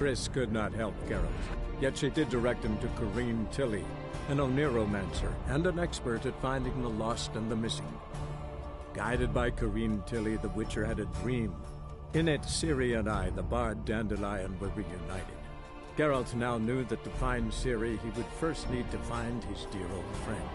Triss could not help Geralt, yet she did direct him to Corrine Tilly, an Oniromancer and an expert at finding the lost and the missing. Guided by Corrine Tilly, the Witcher had a dream. In it, Ciri and I, the bard Dandelion, were reunited. Geralt now knew that to find Ciri, he would first need to find his dear old friend.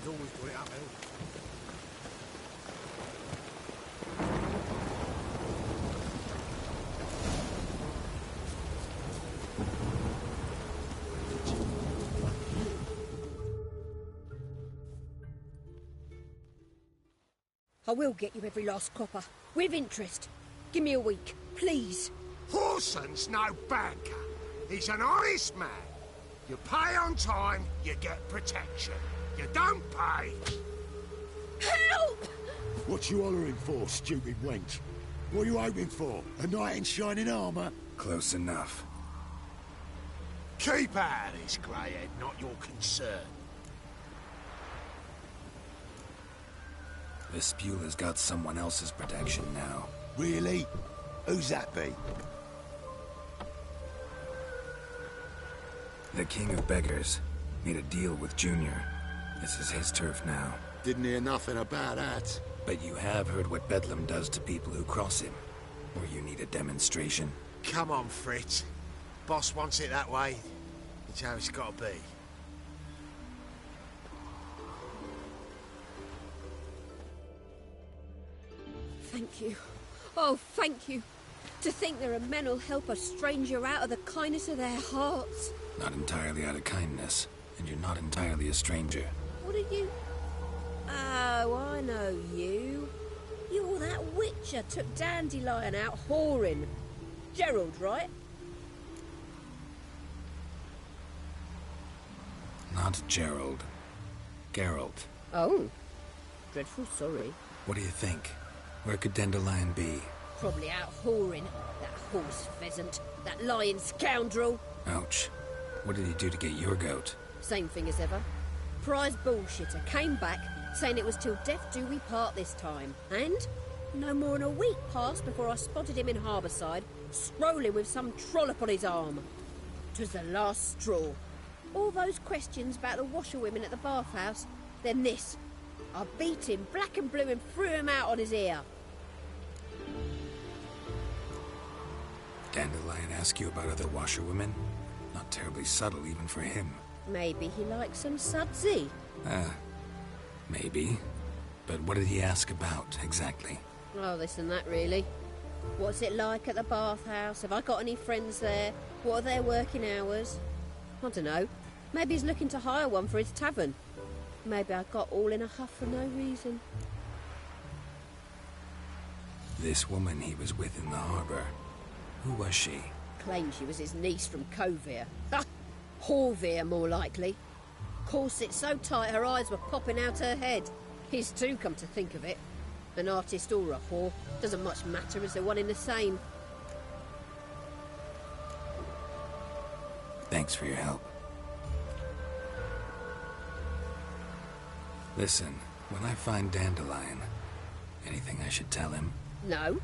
Always put it uphill. I will get you every last copper, with interest. Give me a week, please. Whoreson's no banker. He's an honest man. You pay on time, you get protection. You don't pay. Help! What you hollering for, stupid wench? What are you hoping for? A knight in shining armour? Close enough. Keep out of this, greyhead, not your concern. Vespula's got someone else's protection now. Really? Who's that be? The King of Beggars made a deal with Junior. This is his turf now. Didn't hear nothing about that. But you have heard what Bedlam does to people who cross him. Or you need a demonstration. Come on, Fritz. Boss wants it that way. It's how it's got to be. Thank you. Oh, thank you. To think there are men who'll help a stranger out of the kindness of their hearts. Not entirely out of kindness, and you're not entirely a stranger. What are you? Oh, I know you. You're that witcher took Dandelion out whoring. Gerald, right? Not Gerald. Geralt. Oh. Dreadful sorry. What do you think? Where could Dandelion be? Probably out whoring. That horse pheasant. That lying scoundrel. Ouch. What did he do to get your goat? Same thing as ever. Prize bullshitter came back, saying it was till death do we part this time. And no more than a week passed before I spotted him in Harbourside, strolling with some trollop on his arm. 'Twas the last straw. All those questions about the washerwomen at the bathhouse, then this. I beat him black and blue and threw him out on his ear. Dandelion ask you about other washerwomen? Not terribly subtle even for him. Maybe he likes some sudsy. Maybe. But what did he ask about, exactly? Oh, this and that, really. What's it like at the bathhouse? Have I got any friends there? What are their working hours? I don't know. Maybe he's looking to hire one for his tavern. Maybe I got all in a huff for no reason. This woman he was with in the harbor, who was she? Claimed she was his niece from Covere. Ha! Horvere, more likely. Corset so tight her eyes were popping out her head. His too, come to think of it. An artist or a whore. Doesn't much matter as they're one in the same. Thanks for your help. Listen, when I find Dandelion, anything I should tell him? No.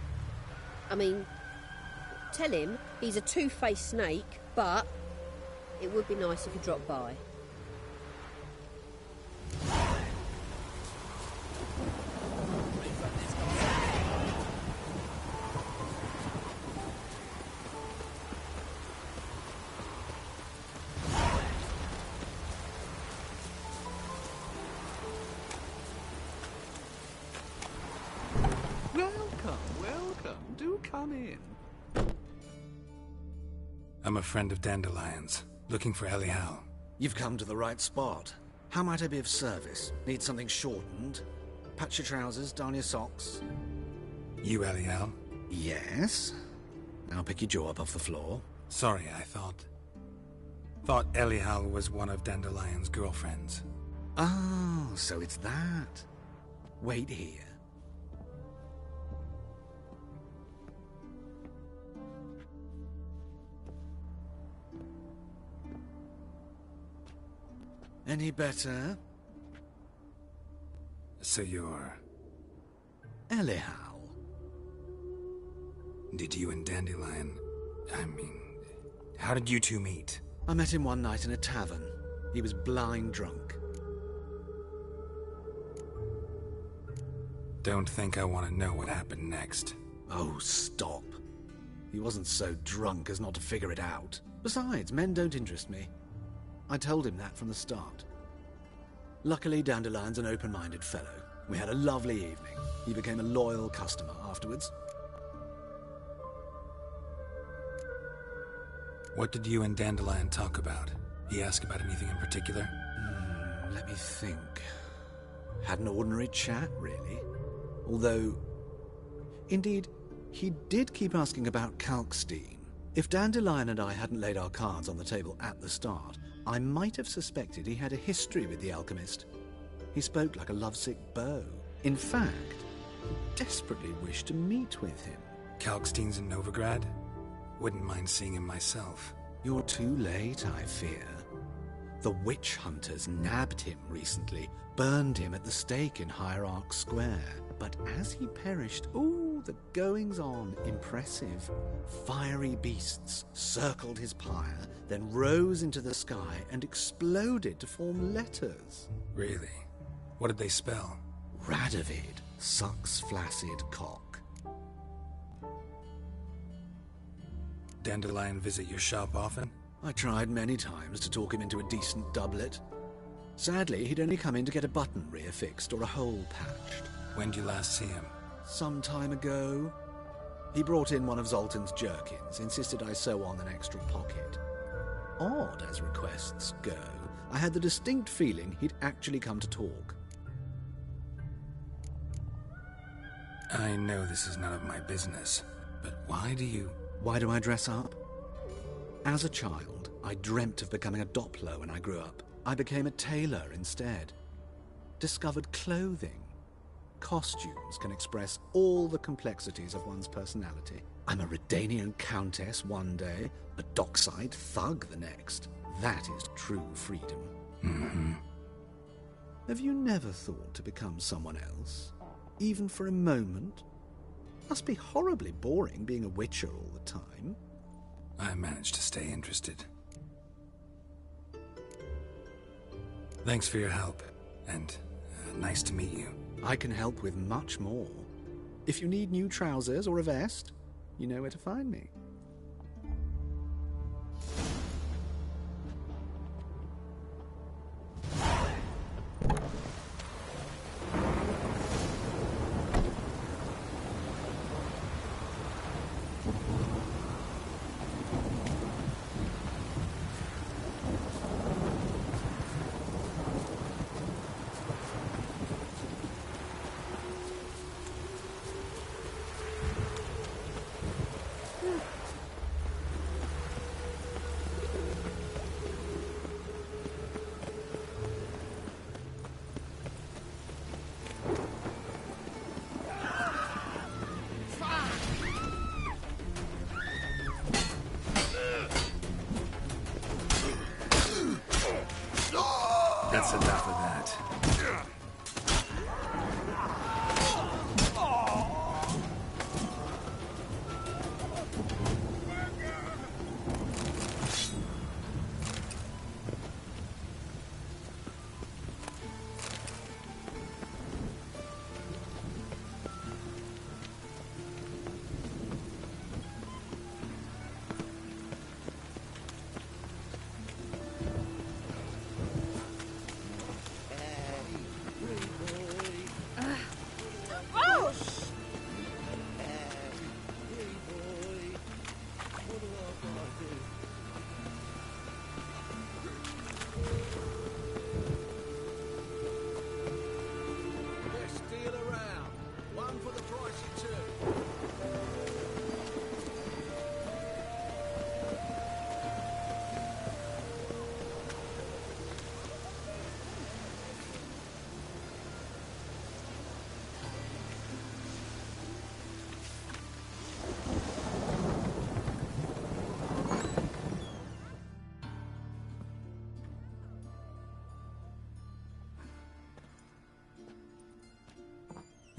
I mean, tell him he's a two-faced snake, but it would be nice if he dropped by. Welcome. Do come in. I'm a friend of Dandelion's, looking for Ellie Howe. You've come to the right spot. How might I be of service? Need something shortened? Patch your trousers, darn your socks. You Ellie Howe? Yes. Now pick your jaw up off the floor. Sorry, I thought Ellie Howe was one of Dandelion's girlfriends. Oh, so it's that. Wait here. Any better? So you're... Ellie Howe. Did you and Dandelion... how did you two meet? I met him one night in a tavern. He was blind drunk. Don't think I want to know what happened next. Oh, stop. He wasn't so drunk as not to figure it out. Besides, men don't interest me. I told him that from the start. Luckily, Dandelion's an open-minded fellow. We had a lovely evening. He became a loyal customer afterwards. What did you and Dandelion talk about? He asked about anything in particular? Let me think. Had an ordinary chat, really. Although... Indeed, he did keep asking about Kalkstein. If Dandelion and I hadn't laid our cards on the table at the start, I might have suspected he had a history with the alchemist. He spoke like a lovesick beau. In fact, he desperately wished to meet with him. Kalkstein's in Novigrad? Wouldn't mind seeing him myself. You're too late, I fear. The witch hunters nabbed him recently, burned him at the stake in Hierarch Square. But as he perished, ooh, the goings-on, impressive. Fiery beasts circled his pyre, then rose into the sky and exploded to form letters. Really? What did they spell? Radovid, sucks flaccid cock. Dandelion visit your shop often? I tried many times to talk him into a decent doublet. Sadly, he'd only come in to get a button reaffixed or a hole patched. When did you last see him? Some time ago. He brought in one of Zoltan's jerkins, insisted I sew on an extra pocket. Odd as requests go, I had the distinct feeling he'd actually come to talk. I know this is none of my business, but why do I dress up? As a child, I dreamt of becoming a Doppler when I grew up. I became a tailor instead. Discovered clothing. Costumes can express all the complexities of one's personality. I'm a Redanian countess one day, a dockside thug the next. That is true freedom. Mm-hmm. Have you never thought to become someone else? Even for a moment? Must be horribly boring being a witcher all the time. I managed to stay interested. Thanks for your help, and nice to meet you. I can help with much more. If you need new trousers or a vest, you know where to find me.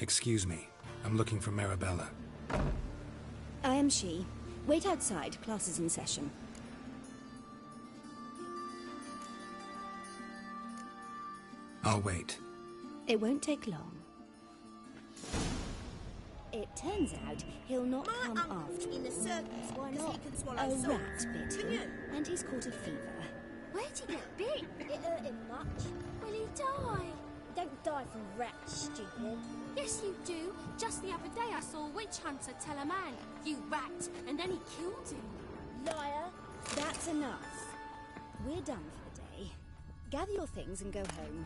Excuse me. I'm looking for Marabella. I am she. Wait outside. Class is in session. I'll wait. It won't take long. It turns out he'll not come after in the circus. Why because not? he can swallow A salt. rat bit Can him, you? and he's caught a fever. Where'd he get bit? It hurt him much. Will he die? Don't die from rats, stupid. Yes, you do. Just the other day I saw a witch hunter tell a man, "You rat," and then he killed him. Liar. That's enough. We're done for the day. Gather your things and go home.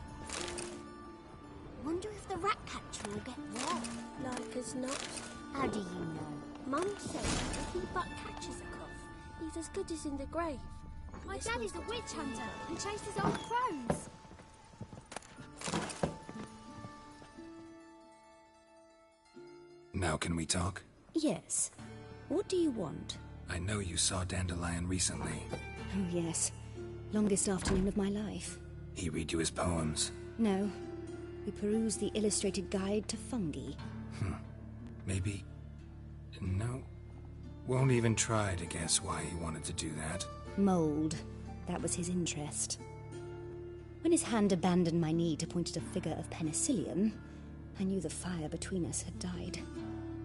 Wonder if the rat catcher will get well. Like as not. How do you know? Mum said if he but catches a cough, he's as good as in the grave. My daddy's a witch hunter and chases old crones. Now can we talk? Yes. What do you want? I know you saw Dandelion recently. Oh, yes. Longest afternoon of my life. He read you his poems. No. We perused the illustrated guide to fungi. Maybe... No. Won't even try to guess why he wanted to do that. Mold. That was his interest. When his hand abandoned my knee to point at a figure of penicillium, I knew the fire between us had died.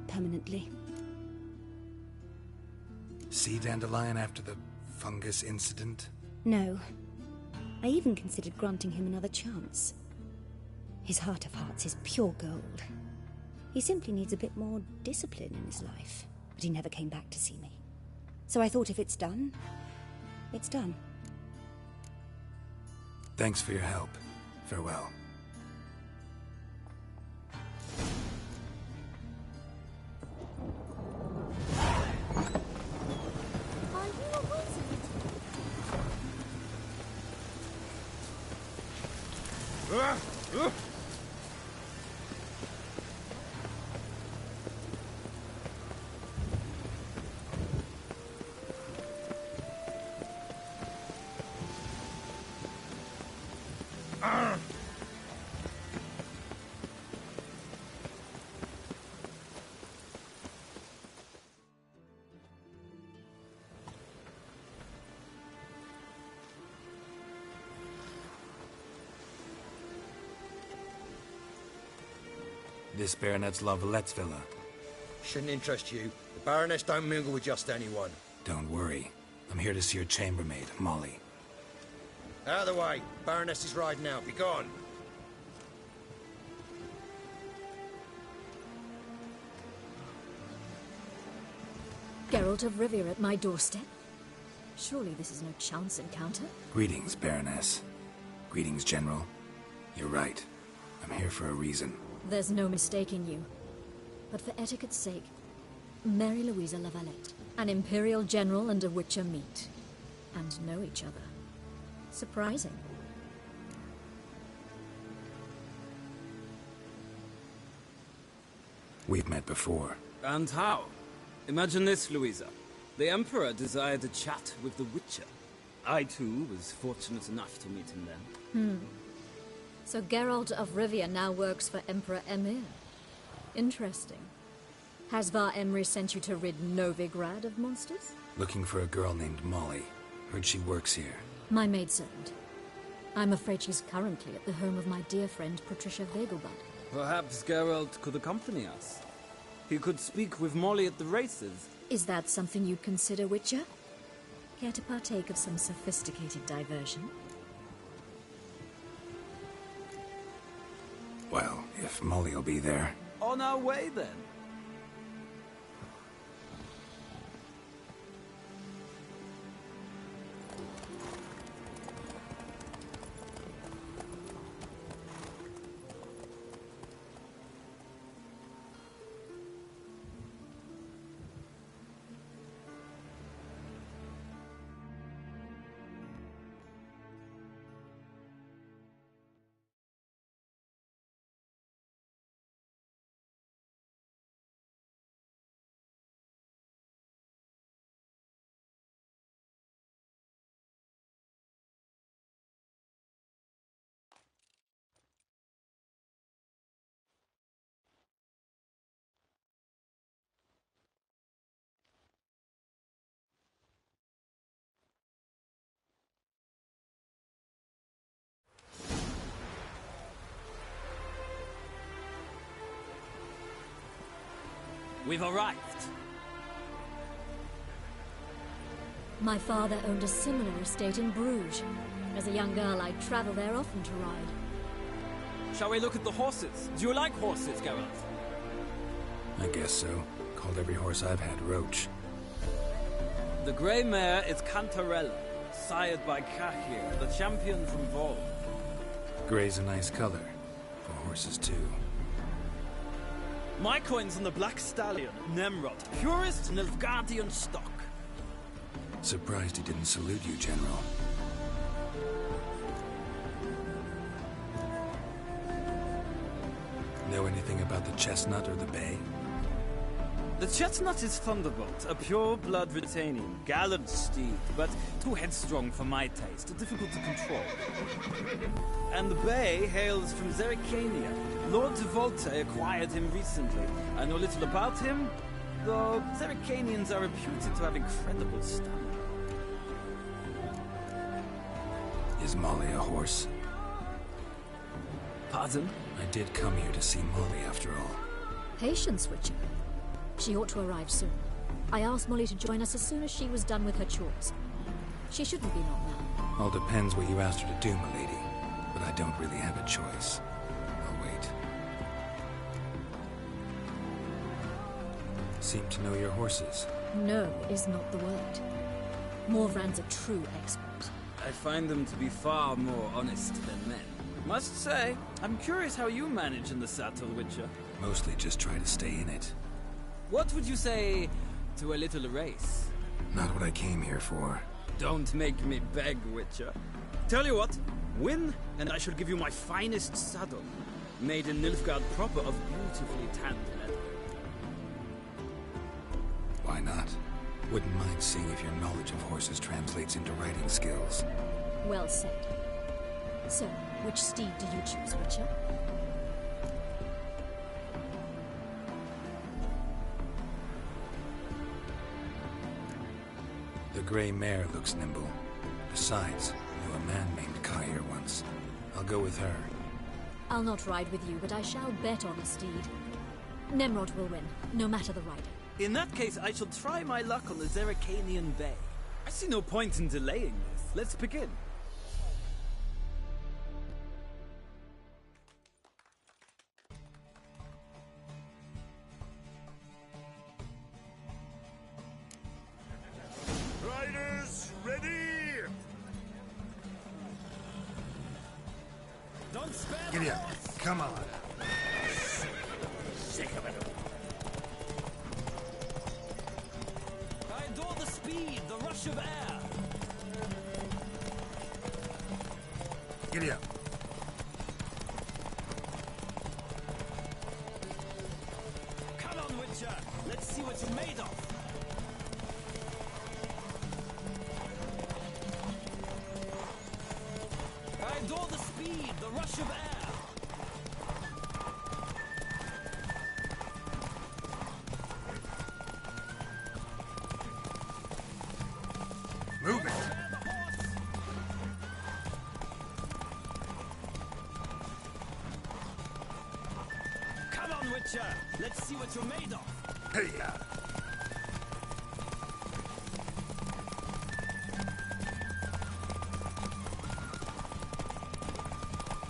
Permanently. See Dandelion after the fungus incident? No. I even considered granting him another chance. His heart of hearts is pure gold. He simply needs a bit more discipline in his life. But he never came back to see me. So I thought if it's done, it's done. Thanks for your help. Farewell. Are you a wizard? This Baronet's La Vallette's villa. Shouldn't interest you. The Baroness don't mingle with just anyone. Don't worry. I'm here to see your chambermaid, Molly. Out of the way. Baroness is riding out. Be gone. Geralt of Rivia at my doorstep? Surely this is no chance encounter? Greetings, Baroness. Greetings, General. You're right. I'm here for a reason. There's no mistaking you. But for etiquette's sake, Mary Louisa La Valette, an Imperial General and a Witcher meet. And know each other. Surprising. We've met before. And how? Imagine this, Louisa. The Emperor desired a chat with the Witcher. I, too, was fortunate enough to meet him then. So Geralt of Rivia now works for Emperor Emir. Interesting. Has Var Emry sent you to rid Novigrad of monsters? Looking for a girl named Molly. Heard she works here. My maidservant. I'm afraid she's currently at the home of my dear friend Patricia Vegelbud. Perhaps Geralt could accompany us. He could speak with Molly at the races. Is that something you'd consider, Witcher? Care to partake of some sophisticated diversion? Well, if Molly'll be there. On our way, then. we've arrived. My father owned a similar estate in Bruges. As a young girl, I'd travel there often to ride. Shall we look at the horses? Do you like horses, Geralt? I guess so. Called every horse I've had Roach. The grey mare is Cantarella, sired by Cahir, the champion from Vol. Grey's a nice color. For horses, too. My coin's on the Black Stallion, Nemrod, purest Nilfgaardian stock. Surprised he didn't salute you, General. Know anything about the chestnut or the bay? The chestnut is Thunderbolt, a pure-blood retaining, gallant steed, but too headstrong for my taste, difficult to control. And the bay hails from Zerrikania. Lord de Volte acquired him recently. I know little about him, though Zerrikanians are reputed to have incredible stamina. Is Molly a horse? Pardon? I did come here to see Molly, after all. Patience, Witcher. She ought to arrive soon. I asked Molly to join us as soon as she was done with her chores. She shouldn't be long now. All depends what you asked her to do, milady. But I don't really have a choice. I'll wait. Seem to know your horses. No is not the word. Morvran's a true expert. I find them to be far more honest than men. Must say, I'm curious how you manage in the saddle, Witcher. Mostly just try to stay in it. What would you say to a little race? Not what I came here for. Don't make me beg, Witcher. Tell you what, win, and I shall give you my finest saddle, made in Nilfgaard proper of beautifully tanned leather. Why not? Wouldn't mind seeing if your knowledge of horses translates into riding skills. Well said. So, which steed do you choose, Witcher? The grey mare looks nimble. Besides, knew a man named Cahir once. I'll go with her. I'll not ride with you, but I shall bet on a steed. Nemrod will win, no matter the rider. In that case, I shall try my luck on the Zerrikanian Bay. I see no point in delaying this. Let's begin. Riders, ready? Don't spare Giddy up. Come on. Sick of it. I adore the speed, the rush of air. Giddy up. Come on, Witcher. Let's see what you're made of. I adore the speed, the rush of air. Move it. Come on, Witcher. Let's see what you're made of. Hey-ya.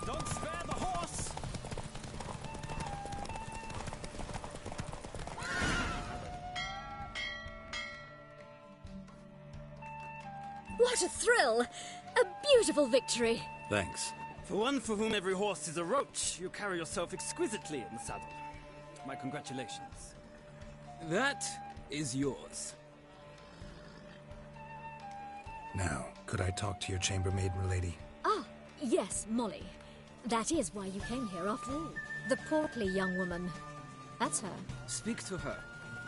Don't spare the horse. What a thrill! A beautiful victory! Thanks. For one for whom every horse is a roach, you carry yourself exquisitely in the saddle. My congratulations. That is yours. Now, could I talk to your chambermaid, milady? Ah, yes, Molly. That is why you came here after all. The portly young woman. That's her. Speak to her.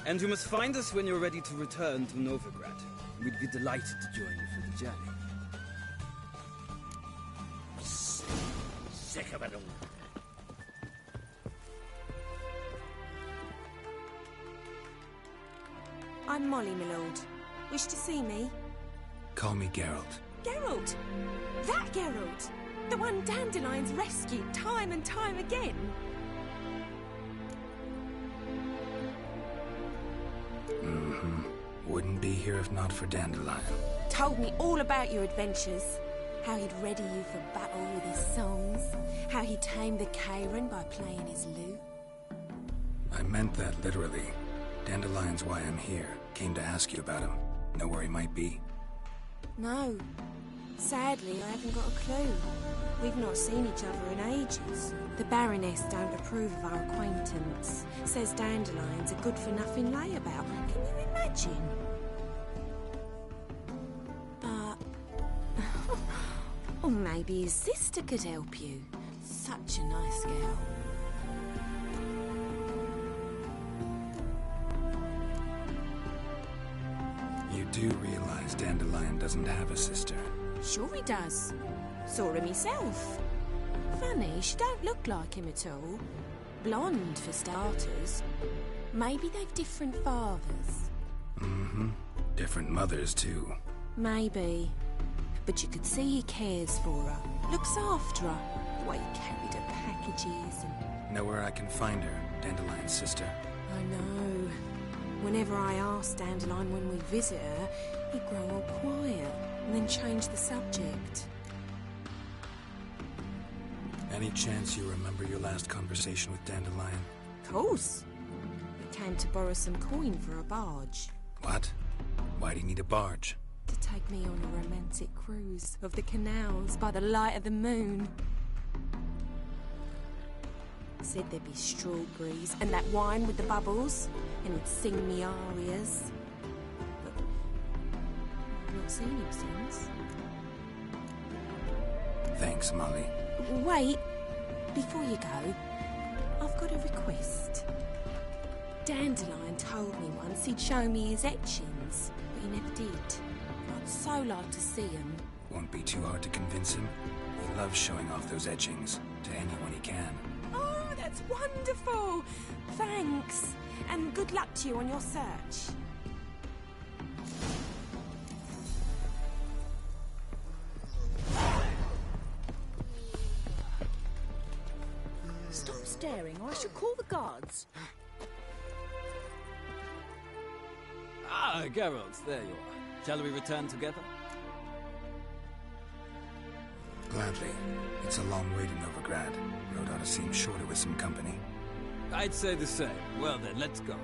And you must find us when you're ready to return to Novigrad. We'd be delighted to join you for the journey. Sick of it all. I'm Molly, my lord. Wish to see me? Call me Geralt. Geralt! That Geralt! The one Dandelion's rescued time and time again! here if not for Dandelion? Told me all about your adventures. How he'd ready you for battle with his songs. How he tamed the Karen by playing his lute. I meant that literally. Dandelion's why I'm here. Came to ask you about him. Know where he might be? No. Sadly, I haven't got a clue. We've not seen each other in ages. The Baroness don't approve of our acquaintance. Says Dandelion's a good-for-nothing layabout. Can you imagine? But... or maybe his sister could help you. Such a nice girl. You do realize Dandelion doesn't have a sister? Sure he does. Saw him myself. Funny, she don't look like him at all. Blonde, for starters. Maybe they've different fathers. Mm-hmm. Different mothers, too. Maybe. But you could see he cares for her. Looks after her. The way he carried her packages and... Know where I can find her, Dandelion's sister? I know. Whenever I ask Dandelion when we visit her, he'd grow all quiet and then change the subject. Any chance you remember your last conversation with Dandelion? Of course. He came to borrow some coin for a barge. What? Why do you need a barge? To take me on a romantic cruise of the canals by the light of the moon. Said there'd be strawberries and that wine with the bubbles, and he'd sing me arias. But I've not seen him since. Thanks, Molly. Wait, before you go, I've got a request. Dandelion told me once he'd show me his etchings, but he never did. I'd so like to see them. Won't be too hard to convince him. He loves showing off those etchings to anyone he can. Oh, that's wonderful! Thanks, and good luck to you on your search. Stop staring, or I shall call the guards. Ah, Geralt, there you are. Shall we return together? Gladly. It's a long way to Novigrad. Road ought to seem shorter with some company. I'd say the same. Well then, let's go.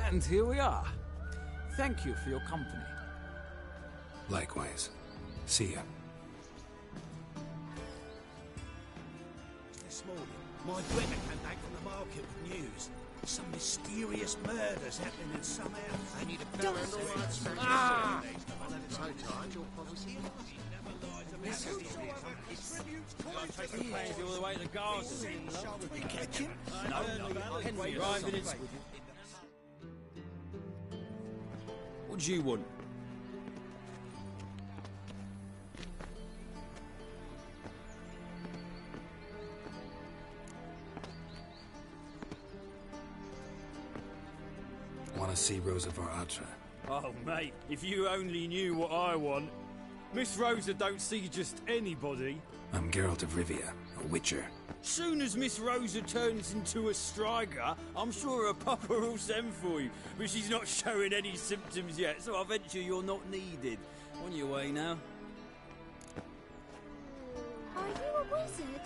And here we are. Thank you for your company. Likewise. See ya. This morning, my brother came back from the market with news. Some mysterious murders happening in some house. I need a better Ah! So tired, you're positive? All the way to the gardens. You catch him? Henry arrived in its... What do you want? Want to see Rosa var Atra? Oh, mate, if you only knew what I want. Miss Rosa don't see just anybody. I'm Geralt of Rivia, a witcher. Soon as Miss Rosa turns into a striker, I'm sure her papa will send for you. But she's not showing any symptoms yet, so I venture you're not needed. On your way now. Are you a wizard?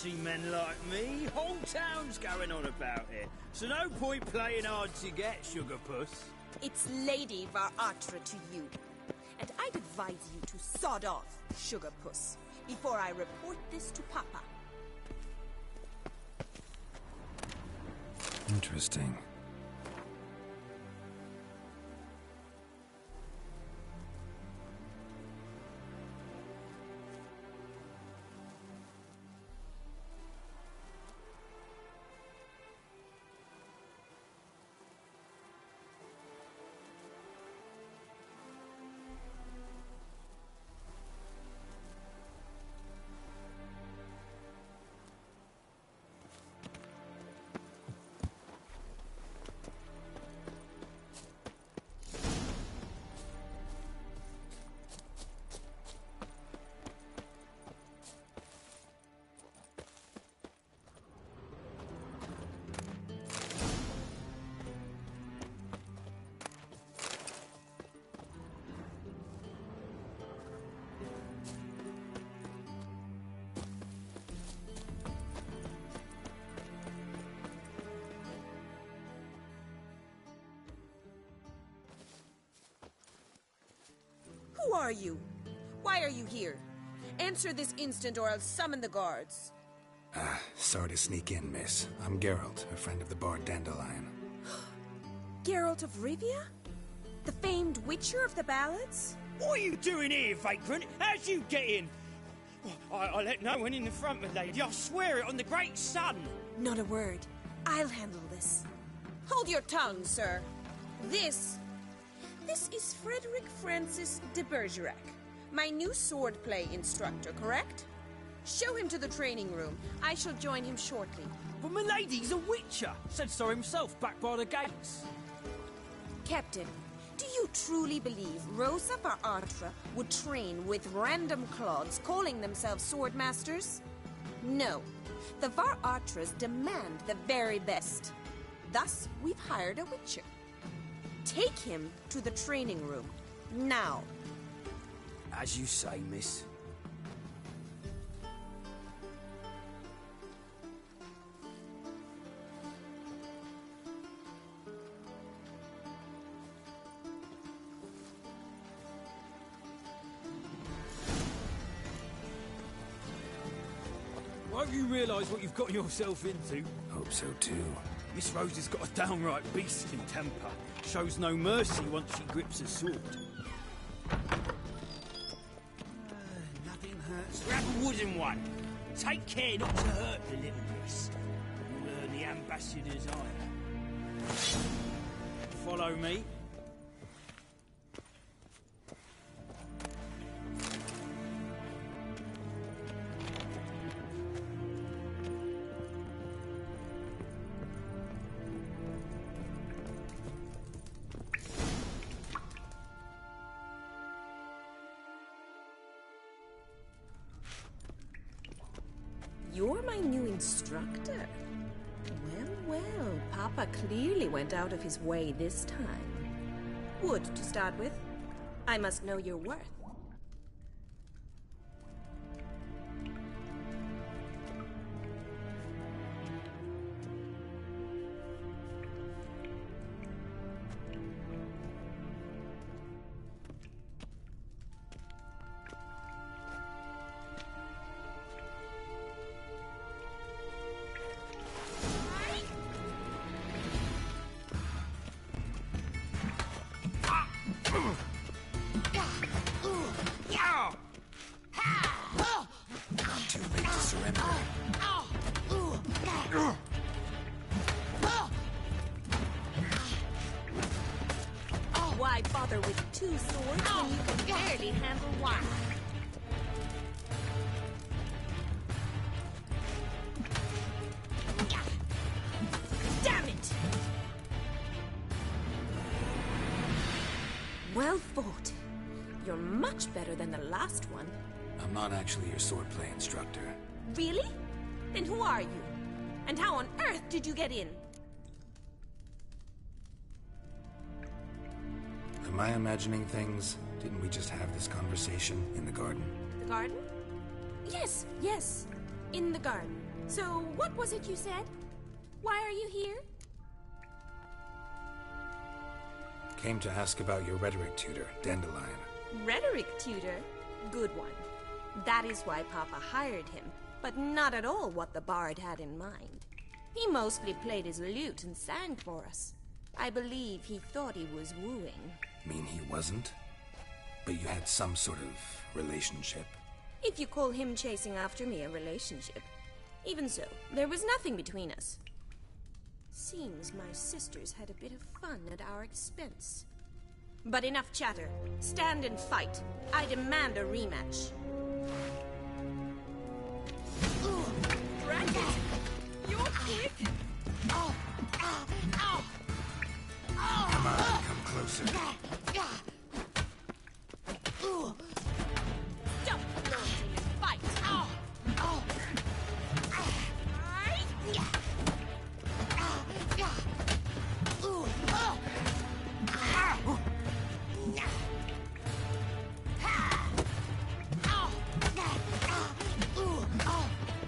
see men like me. Whole town's going on about it. So no point playing hard to get, sugar puss. It's Lady Varatra to you. And I'd advise you to sod off, sugar puss, before I report this to Papa. Interesting. Who are you? Why are you here? Answer this instant or I'll summon the guards. Sorry to sneak in, miss. I'm Geralt, a friend of the bard Dandelion. Geralt of Rivia? The famed witcher of the ballads? What are you doing here, vagrant? How'd you get in? I let no one in the front, my lady. I swear it on the great sun. Not a word. I'll handle this. Hold your tongue, sir. This is Frederick Francis de Bergerac, my new swordplay instructor, correct? Show him to the training room. I shall join him shortly. But my lady's a witcher. Said so himself back by the gates. Captain, do you truly believe Rosa Varatra would train with random clods calling themselves sword masters? No. The Varatras demand the very best. Thus, we've hired a witcher. Take him to the training room, now. As you say, miss. Won't you realise what you've got yourself into? Hope so too. Miss Rose has got a downright beastly temper. Shows no mercy once she grips a sword. Nothing hurts. Grab a wooden one. Take care not to hurt the little miss. You'll earn the ambassador's ire. Follow me. You're my new instructor? Well, Papa clearly went out of his way this time. Wood, to start with. I must know your worth. Too late to surrender. Why bother with two swords when you can barely handle one? Damn it! Well fought. You're much better than the last one. I'm not actually your swordplay instructor. Really? Then who are you? And how on earth did you get in? Am I imagining things? Didn't we just have this conversation in the garden? The garden? Yes, in the garden. So, what was it you said? Why are you here? Came to ask about your rhetoric tutor, Dandelion. Rhetoric tutor? Good one. That is why Papa hired him, but not at all what the bard had in mind. He mostly played his lute and sang for us. I believe he thought he was wooing. Mean he wasn't? But you had some sort of relationship? If you call him chasing after me a relationship. Even so, there was nothing between us. Seems my sisters had a bit of fun at our expense. But enough chatter. Stand and fight. I demand a rematch. Drag it! You're quick! Come on, come closer. Stop launching and fight!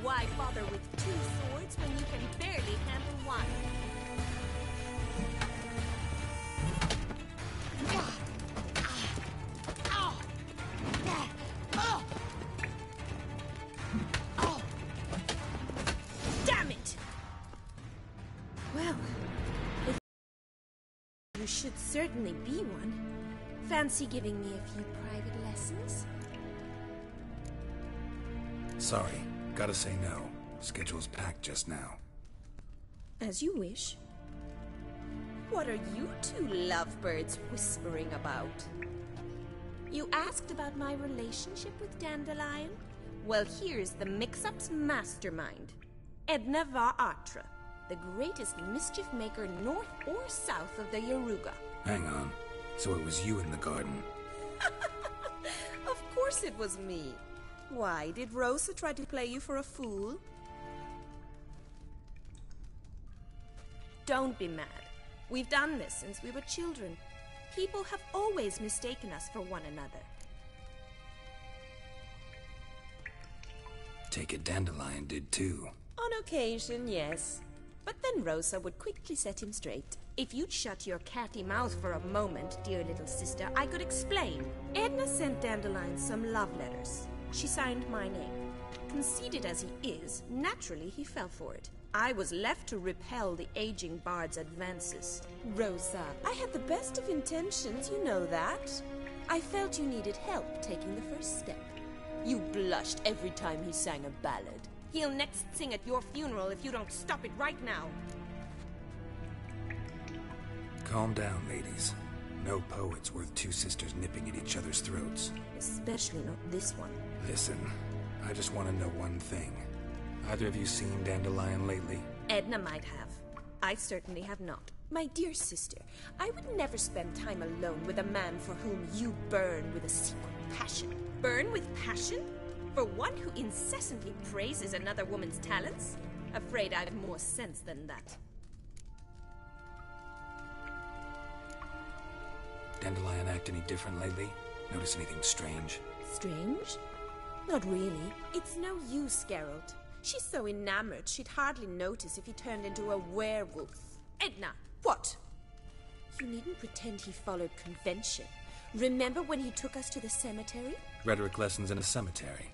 Why bother with two swords when you can barely handle one? Damn it! Well, if you should certainly be one. Fancy giving me a few private lessons? Sorry, gotta say no. Schedule's packed just now. As you wish. What are you two lovebirds whispering about? You asked about my relationship with Dandelion? Well, here's the mix-up's mastermind. Edna Va Atra, the greatest mischief maker north or south of the Yaruga. Hang on. So it was you in the garden? Of course it was me. Why, did Rosa try to play you for a fool? Don't be mad. We've done this since we were children. People have always mistaken us for one another. Take it Dandelion did too. On occasion, yes. But then Rosa would quickly set him straight. If you'd shut your catty mouth for a moment, dear little sister, I could explain. Edna sent Dandelion some love letters. She signed my name. Conceited as he is, naturally he fell for it. I was left to repel the aging bard's advances. Rosa, I had the best of intentions, you know that. I felt you needed help taking the first step. You blushed every time he sang a ballad. He'll next sing at your funeral if you don't stop it right now. Calm down, ladies. No poet's worth two sisters nipping at each other's throats. Especially not this one. Listen, I just want to know one thing. Either of you seen Dandelion lately? Edna might have. I certainly have not. My dear sister, I would never spend time alone with a man for whom you burn with a secret passion. Burn with passion? For one who incessantly praises another woman's talents? Afraid I've more sense than that. Dandelion act any different lately? Notice anything strange? Strange? Not really. It's no use, Geralt. She's so enamored she'd hardly notice if he turned into a werewolf. Edna, what? You needn't pretend he followed convention. Remember when he took us to the cemetery? Rhetoric lessons in a cemetery.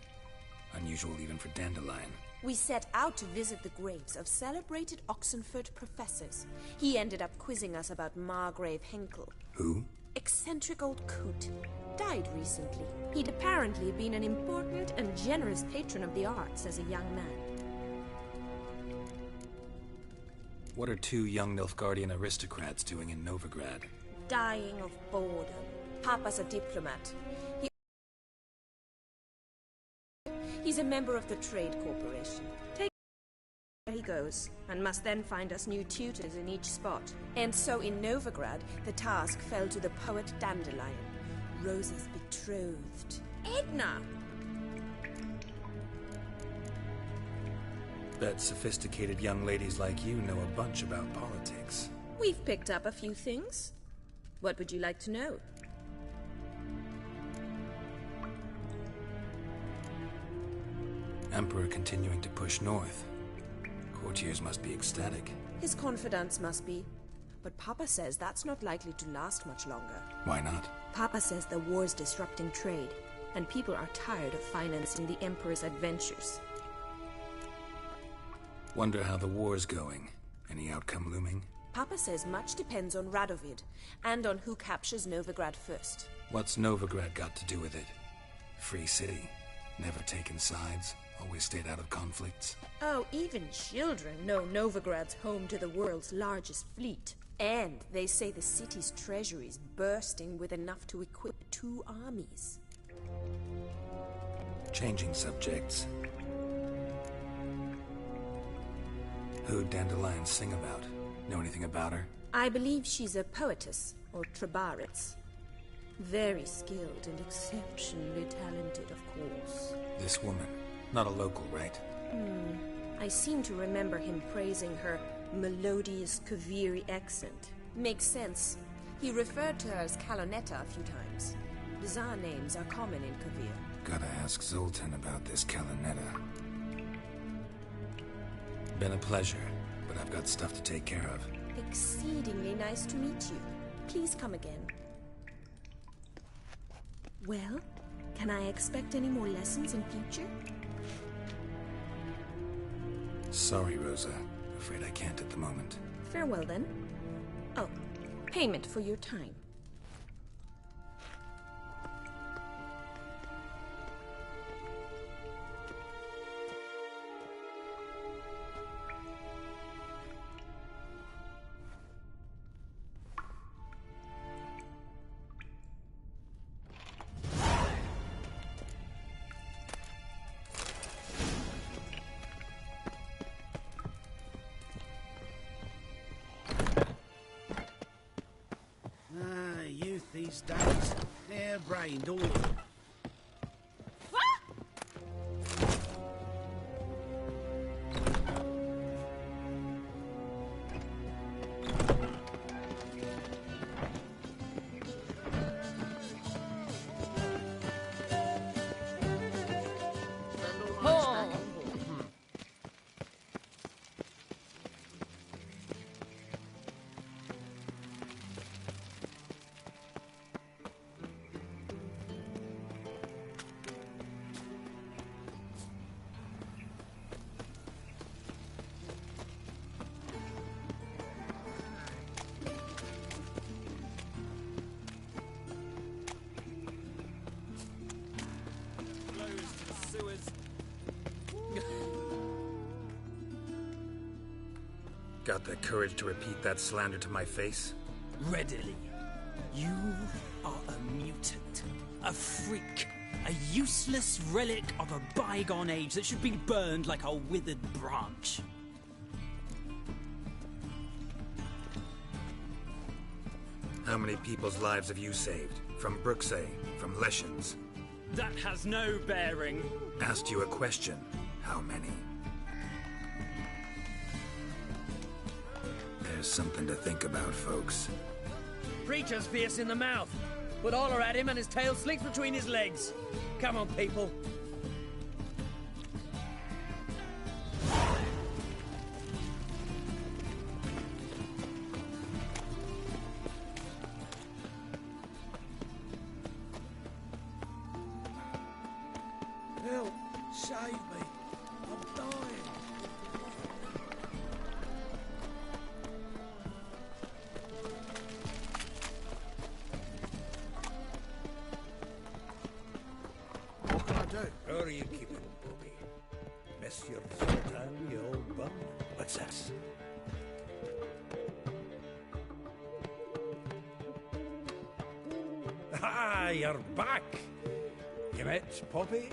Unusual even for Dandelion. We set out to visit the graves of celebrated Oxenford professors. He ended up quizzing us about Margrave Henkel. Who? Eccentric old coot. Died recently. He'd apparently been an important and generous patron of the arts as a young man. What are two young Nilfgaardian aristocrats doing in Novigrad? Dying of boredom. Papa's a diplomat. He's a member of the Trade Corporation. Take where he goes, and must then find us new tutors in each spot. And so in Novigrad, the task fell to the poet Dandelion, Rosa's betrothed. Edna! Bet sophisticated young ladies like you know a bunch about politics. We've picked up a few things. What would you like to know? Emperor continuing to push north. Courtiers must be ecstatic. His confidants must be. But Papa says that's not likely to last much longer. Why not? Papa says the war's disrupting trade, and people are tired of financing the Emperor's adventures. Wonder how the war's going. Any outcome looming? Papa says much depends on Radovid, and on who captures Novigrad first. What's Novigrad got to do with it? Free city. Never taken sides. Always stayed out of conflicts. Oh, even children know Novigrad's home to the world's largest fleet. And they say the city's treasury is bursting with enough to equip 2 armies. Changing subjects. Who'd Dandelion sing about? Know anything about her? I believe she's a poetess, or trabaritz. Very skilled and exceptionally talented, of course. This woman. Not a local, right? I seem to remember him praising her melodious Kaviri accent. Makes sense. He referred to her as Kalonetta a few times. Bizarre names are common in Kavir. Gotta ask Zoltan about this Kalonetta. Been a pleasure, but I've got stuff to take care of. Exceedingly nice to meet you. Please come again. Well, can I expect any more lessons in future? Sorry, Rosa. Afraid I can't at the moment. Farewell, then. Oh, payment for your time. Youth these days, hair-brained, all of them. Got the courage to repeat that slander to my face? Readily. You are a mutant, a freak, a useless relic of a bygone age that should be burned like a withered branch. How many people's lives have you saved? From Bruxay, from Leshens? That has no bearing. Asked you a question. How many? There's something to think about, folks. Preacher's fierce in the mouth, but holler at him and his tail slinks between his legs. Come on, people. Help! Save me! I'm dying! What can I do? How are you keeping, Bobby? Miss your Zoltan, you old bum? What's this? Ah, you're back! You met Poppy?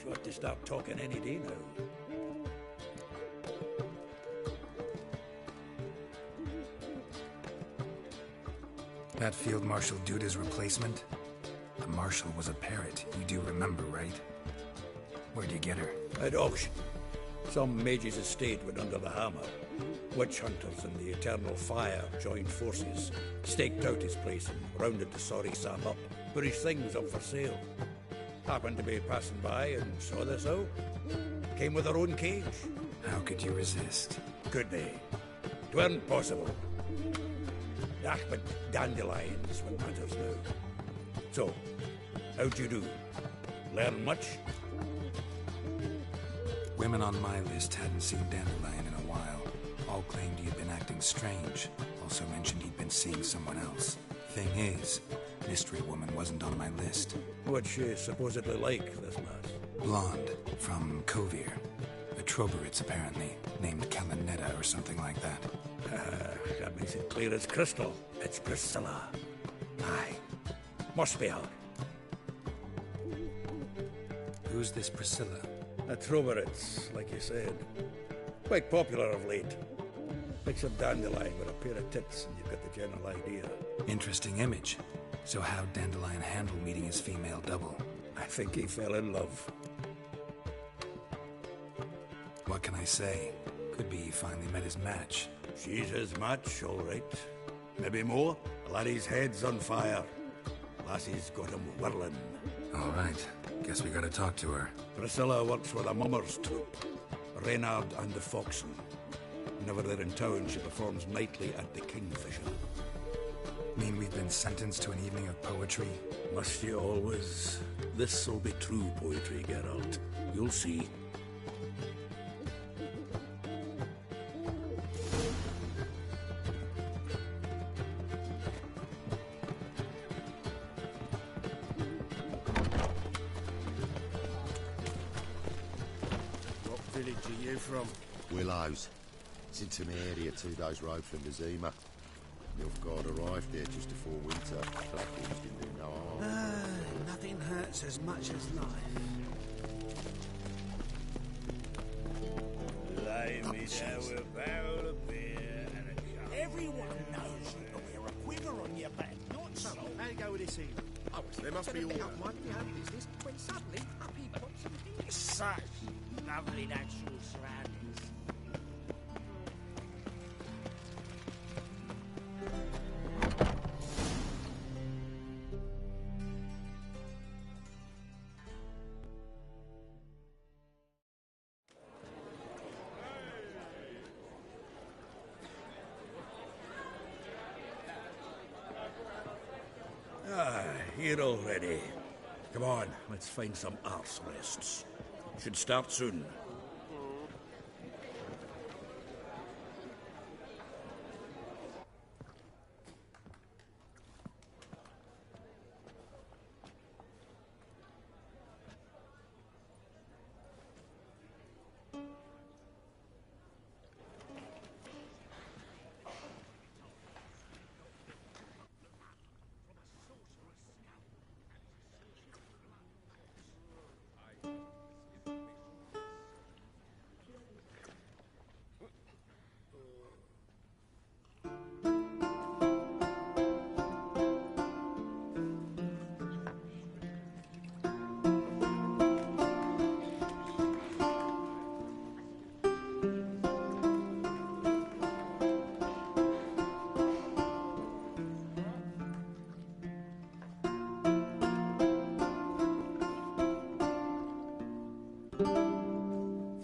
She ought to start talking any day now. That Field Marshal Duda's replacement? The Marshal was a parrot. You do remember, right? Where'd you get her? At auction. Some mage's estate went under the hammer. Witch hunters and the Eternal Fire joined forces, staked out his place and rounded the sorry Sam up, put his things up for sale. Happened to be passing by and saw this out. Came with her own cage. How could you resist? Could they? 'Tweren't possible. Ah, but dandelions what matters now. So, how'd you do? Learn much? Women on my list hadn't seen Dandelion in a while. All claimed he had been acting strange. Also mentioned he'd been seeing someone else. Thing is, Mystery Woman wasn't on my list. What's she supposedly like, this lass? Blonde, from Kovir. A Troberitz, apparently, named Kalanetta or something like that. That makes it clear as crystal. It's Priscilla. Aye. Must be her. Who's this Priscilla? A Troberitz, like you said. Quite popular of late. Picture Dandelion with a pair of tits and you've got the general idea. Interesting image. So how'd Dandelion handle meeting his female double? I think he fell in love. What can I say? Could be he finally met his match. She's his match, all right. Maybe more. The laddie's head's on fire. Lassie's got him whirling. All right. Guess we gotta talk to her. Priscilla works with a mummers troupe. Reynard and the Foxen. Whenever they're in town, she performs nightly at the Kingfisher. Mean we've been sentenced to an evening of poetry? Must you always? This'll be true poetry, Geralt. You'll see. What village are you from? Willows. It's into an area 2 days' road from Vizima. Nilfgaard arrived there just before winter. Blackwards didn't do no harm. Nothing hurts as much as life. Lay me down with a barrel of beer and a cup. Everyone knows you can wear a quiver on your back, not so. How you go with this evening? Oh, There must be order. Might be our business when suddenly up he pops and he's Such lovely natural surroundings. Here already. Come on, let's find some arse rests. Should start soon.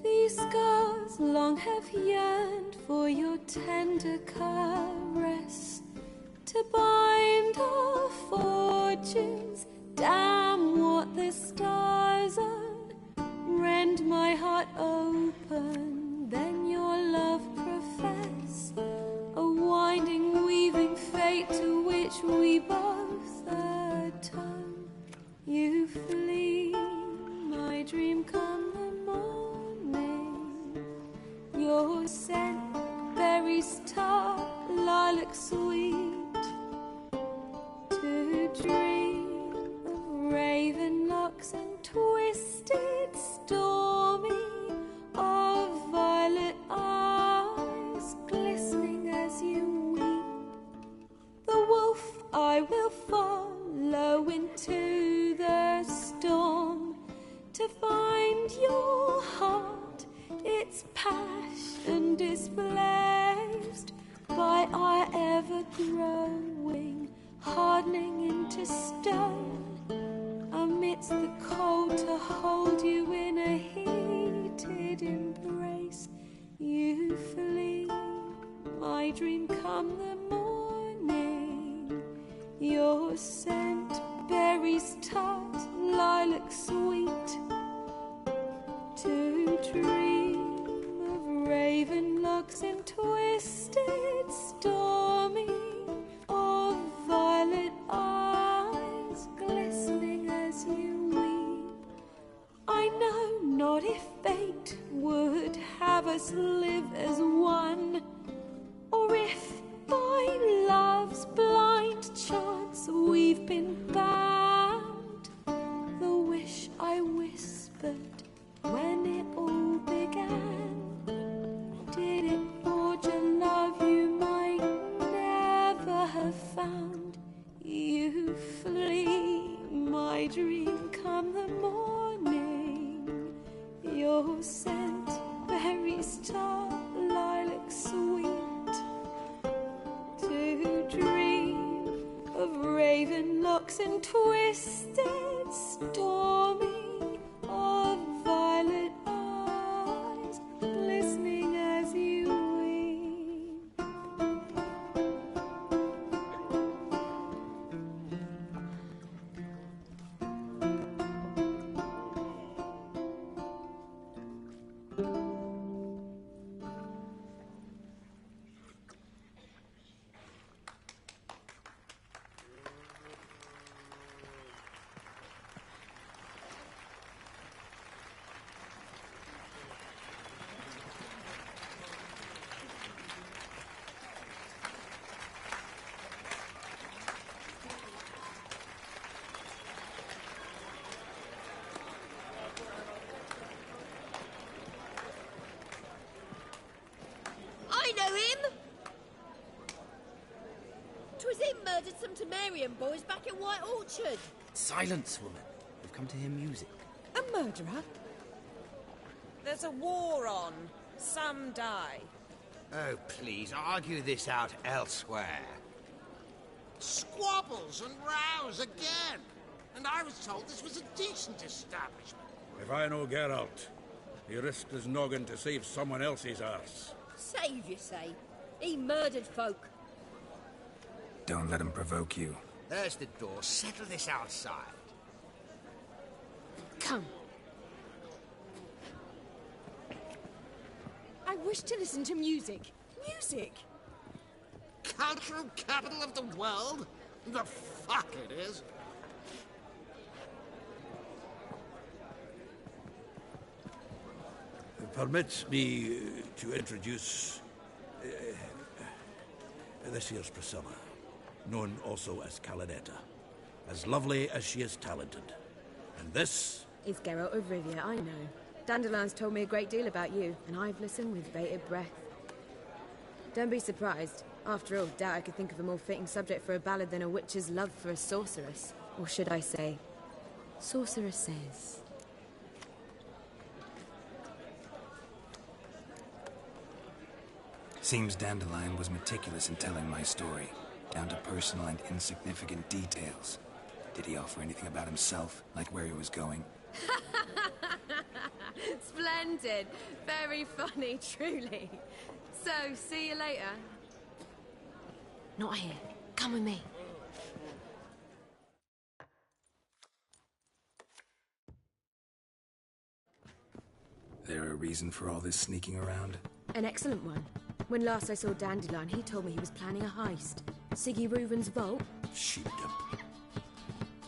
These scars long have yearned for your tender caress, to bind our fortunes. Damn what the stars are. Rend my heart open, then your love profess. A winding, weaving fate to which we both atone. You flee, my dream come the morning. Your scent, berries tart, lilac sweet. To dream of raven locks and twisted, stormy, of violet eyes glistening as you weep. The wolf I will follow into the storm, to find your heart, its passion displaced by our ever-growing, hardening into stone. Amidst the cold, to hold you in a heated embrace, you flee. My dream come the morning. Your scent, berries tart, lilac sweet. To dream of raven locks and twisted stormy, of violet eyes glistening as you weep. I know not if fate would have us live as one, or if by love's blind chance we've been bound. The wish I whispered when it all began, did it forge a love you might never have found? You flee, my dream come the morning. Your scent, berries tart, lilac sweet. To dream of raven locks and twisted stormy, of violet eyes glistening as you weep. I know him! 'Twas him murdered some Temerian boys back in White Orchard. Silence, woman. We've come to hear music. A murderer? There's a war on. Some die. Oh, please, argue this out elsewhere. Squabbles and rows again. And I was told this was a decent establishment. If I know Geralt, he risked his noggin to save someone else's arse. Save, you say? He murdered folk. Don't let him provoke you. There's the door. Settle this outside. Come. I wish to listen to music. Music! Cultural capital of the world? The fuck it is. Permit me to introduce this here's Priscilla, known also as Calinetta. As lovely as she is talented. And this It's Geralt of Rivia, I know. Dandelion's told me a great deal about you, and I've listened with bated breath. Don't be surprised. After all, doubt I could think of a more fitting subject for a ballad than a witch's love for a sorceress. Or should I say, sorceresses. Seems Dandelion was meticulous in telling my story, down to personal and insignificant details. Did he offer anything about himself, like where he was going? Splendid. Very funny, truly. So, see you later. Not here. Come with me. There a reason for all this sneaking around? An excellent one. When last I saw Dandelion, he told me he was planning a heist. Siggy Reuven's vault. sheepdom.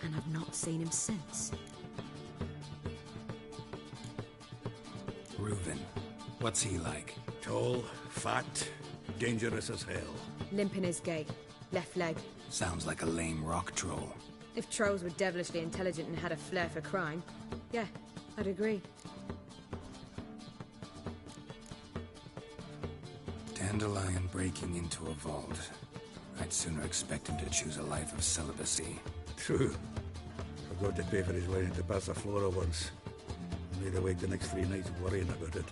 And I've not seen him since. Reuven. What's he like? Tall, fat, dangerous as hell. Limp in his gait. Left leg. Sounds like a lame rock troll. If trolls were devilishly intelligent and had a flair for crime, yeah, I'd agree. Dandelion breaking into a vault. I'd sooner expect him to choose a life of celibacy. True. Forgot to pay for his wine at the Passaflora once. Laid awake the next 3 nights worrying about it.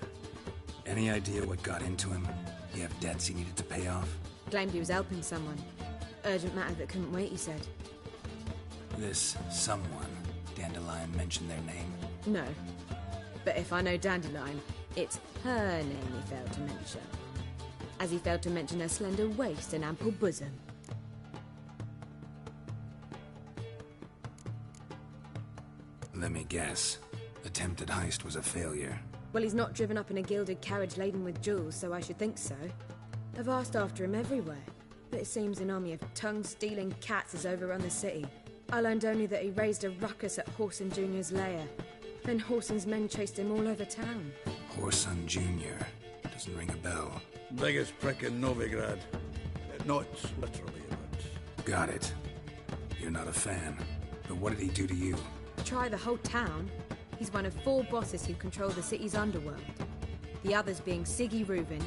Any idea what got into him? He have debts he needed to pay off? Claimed he was helping someone. Urgent matter that couldn't wait, he said. This someone, Dandelion mentioned their name? No. But if I know Dandelion, It's her name he failed to mention. As he failed to mention her slender waist and ample bosom. Let me guess. Attempted heist was a failure. Well, he's not driven up in a gilded carriage laden with jewels, so I should think so. I've asked after him everywhere, but it seems an army of tongue-stealing cats has overrun the city. I learned only that he raised a ruckus at Horson Jr.'s lair. Then Horson's men chased him all over town. Horson Jr. Doesn't ring a bell. Biggest prick in Novigrad. Not literally, but... Got it. You're not a fan. But what did he do to you? Try the whole town. He's one of 4 bosses who control the city's underworld. The others being Siggy Reuven,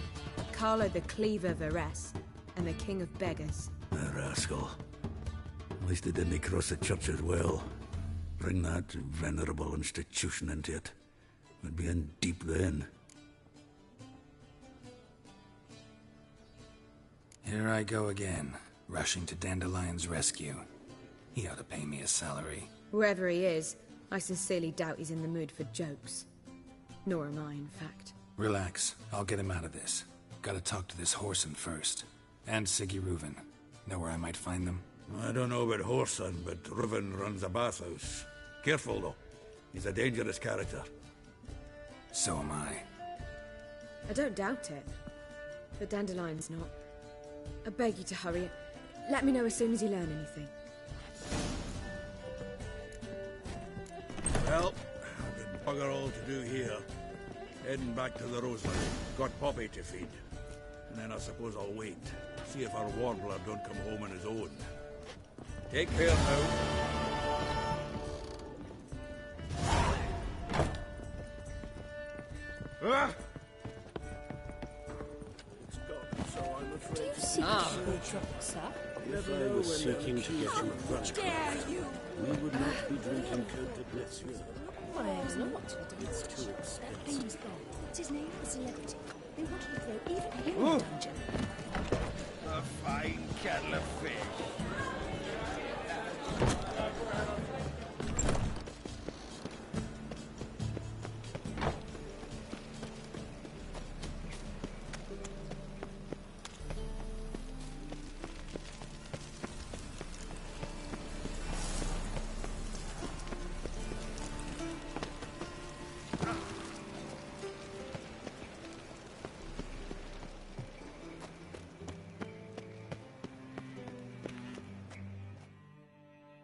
Carlo the Cleaver Varese, and the King of Beggars. A rascal. At least he didn't cross the church as well. Bring that venerable institution into it. We'd be in deep then. Here I go again, rushing to Dandelion's rescue. He ought to pay me a salary. Whoever he is, I sincerely doubt he's in the mood for jokes. Nor am I, in fact. Relax. I'll get him out of this. Gotta talk to this Horson first. And Siggy Reuven. Know where I might find them? I don't know about Horson, but Reuven runs a bathhouse. Careful, though. He's a dangerous character. So am I. I don't doubt it. But Dandelion's not. I beg you to hurry. Let me know as soon as you learn anything. Well, I've got bugger all to do here. Heading back to the Roseland. Got Poppy to feed. And then I suppose I'll wait. See if our warbler don't come home on his own. Take care now. Ah! It's gone, so I'm afraid. Do you seek your trouble, sir? If I was seeking to get you a grudge card, we would not be drinking Cote de Blessure. Why not? It's too expensive. What's his name? The celebrity. They wanted to throw even him in the dungeon. A fine kettle of fish.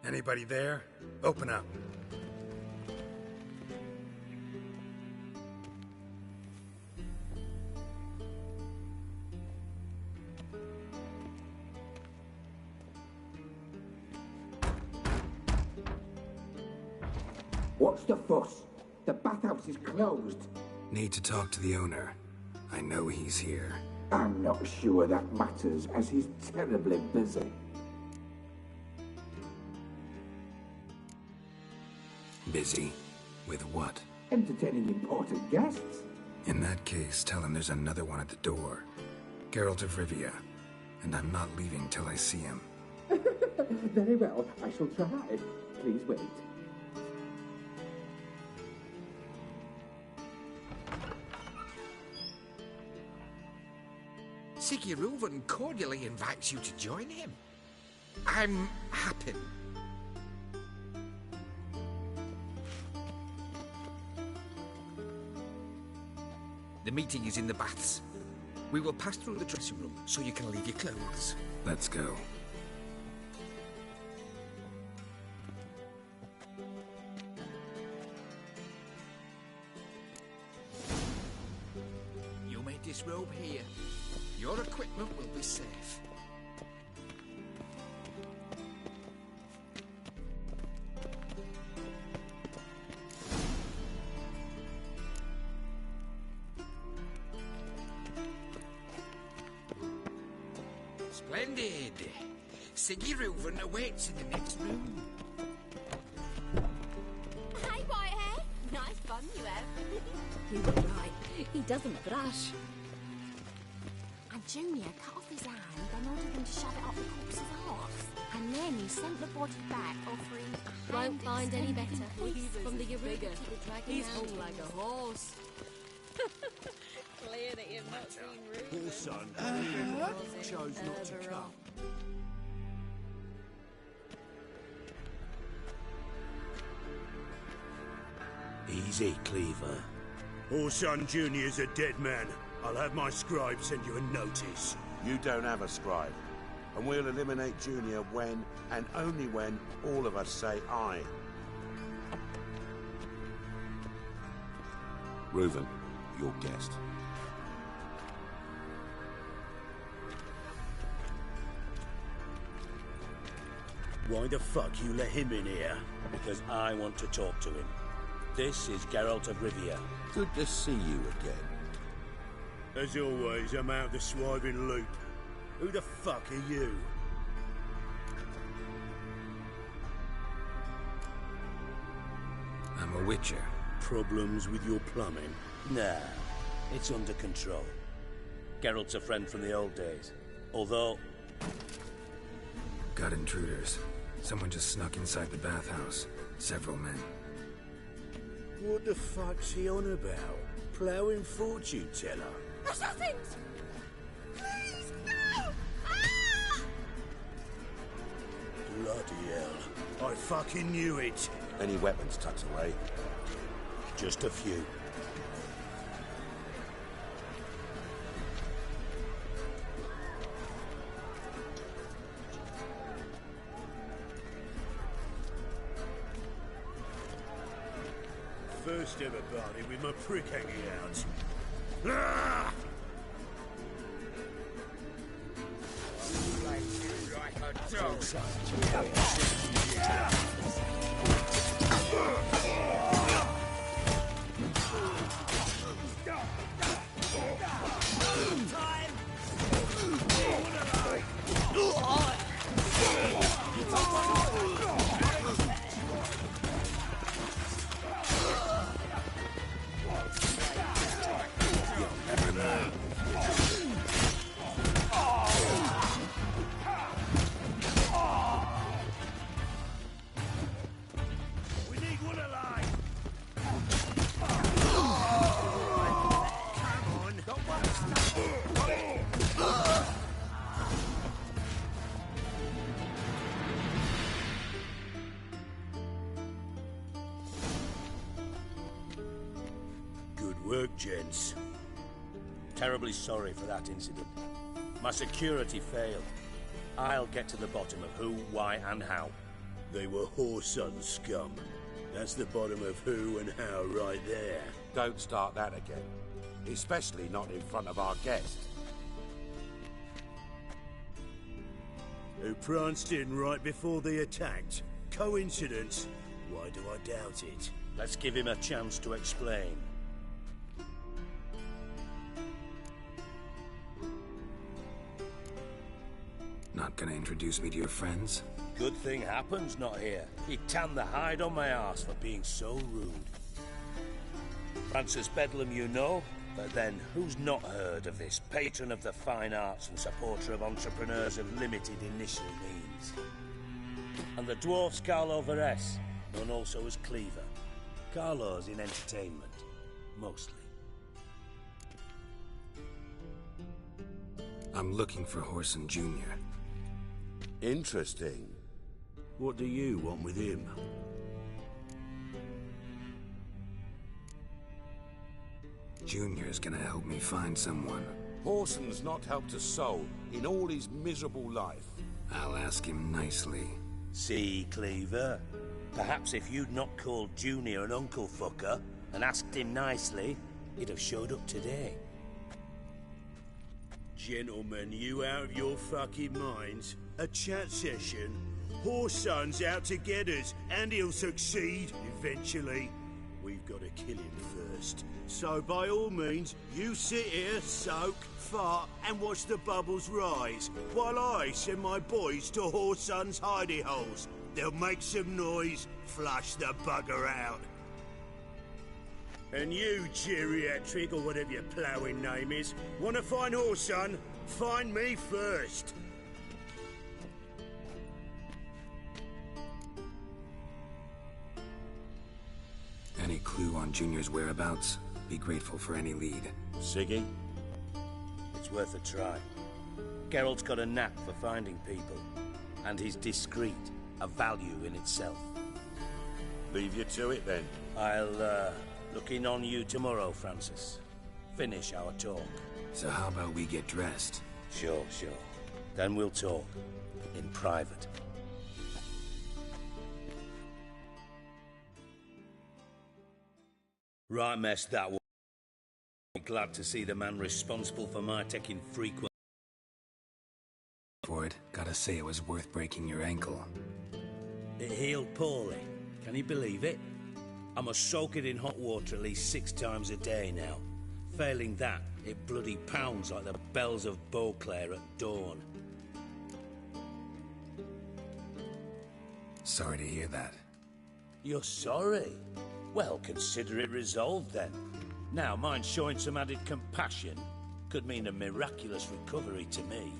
Anybody there? Open up. What's the fuss? The bathhouse is closed. Need to talk to the owner. I know he's here. I'm not sure that matters, as he's terribly busy. Busy? With what? Entertaining important guests. In that case, tell him there's another one at the door. Geralt of Rivia. And I'm not leaving till I see him. Very well, I shall try. Please wait. Siggy Reuven cordially invites you to join him. I'm happy. The meeting is in the baths. We will pass through the dressing room so you can leave your clothes. Let's go. You may disrobe here. Your equipment will be safe. Splendid. Siggy Reuven awaits in the next room. Hey, Whitehair. Nice bun you have. You were right. He doesn't brush. And Junior cut off his hand, then ordered him to shove it up the corpse's arse. And then he sent the body back, offering a Won't find any better. From the Bigger. Yoruba to the dragon. He's hung like a horse. Clear that you've not seen Reuben. Son, chose not to come. Easy, Cleaver. Orson Jr.'s a dead man. I'll have my scribe send you a notice. You don't have a scribe. And we'll eliminate Junior when, and only when, all of us say aye. Reuven, your guest. Why the fuck you let him in here? Because I want to talk to him. This is Geralt of Rivia. Good to see you again. As always, I'm out the swiving loop. Who the fuck are you? I'm a witcher. Problems with your plumbing? Nah, it's under control. Geralt's a friend from the old days. Although... Got intruders. Someone just snuck inside the bathhouse. Several men. What the fuck's he on about? Ploughing fortune teller? Assassins! Please, no! Ah! Bloody hell. I fucking knew it. Any weapons tucked away? Just a few. First ever party with my prick hanging out. Ah! Work, gents. Terribly sorry for that incident. My security failed. I'll get to the bottom of who, why, and how. They were whoreson scum. That's the bottom of who and how right there. Don't start that again. Especially not in front of our guest. Who pranced in right before they attacked. Coincidence? Why do I doubt it? Let's give him a chance to explain. Not gonna introduce me to your friends? Good thing Happen's not here. He tanned the hide on my arse for being so rude. Francis Bedlam you know, but then who's not heard of this patron of the fine arts and supporter of entrepreneurs of limited initial means? And the dwarf's Carlo Veres, known also as Cleaver. Carlo's in entertainment, mostly. I'm looking for Whoreson Jr. Interesting. What do you want with him? Junior's gonna help me find someone. Whoreson's not helped a soul in all his miserable life. I'll ask him nicely. See, Cleaver? Perhaps if you'd not called Junior an uncle fucker and asked him nicely, he'd have showed up today. Gentlemen, you out of your fucking minds? A chat session? Whoreson's out to get us, and he'll succeed eventually. We've got to kill him first. So by all means, you sit here, soak, fart, and watch the bubbles rise, while I send my boys to Whoreson's hidey holes. They'll make some noise, flush the bugger out. And you, geriatric, or whatever your ploughing name is, want to find Whoreson? Find me first. Any clue on Junior's whereabouts? Be grateful for any lead. Siggy? It's worth a try. Geralt's got a knack for finding people, and he's discreet, a value in itself. Leave you to it, then. I'll, look in on you tomorrow, Francis. Finish our talk. So how about we get dressed? Sure. Then we'll talk. In private. Right mess that was. Glad to see the man responsible for my taking frequent... For it, gotta say it was worth breaking your ankle. It healed poorly. Can you believe it? I must soak it in hot water at least 6 times a day now. Failing that, it bloody pounds like the bells of Beauclair at dawn. Sorry to hear that. You're sorry? Well, consider it resolved then. Now, mind showing some added compassion could mean a miraculous recovery to me.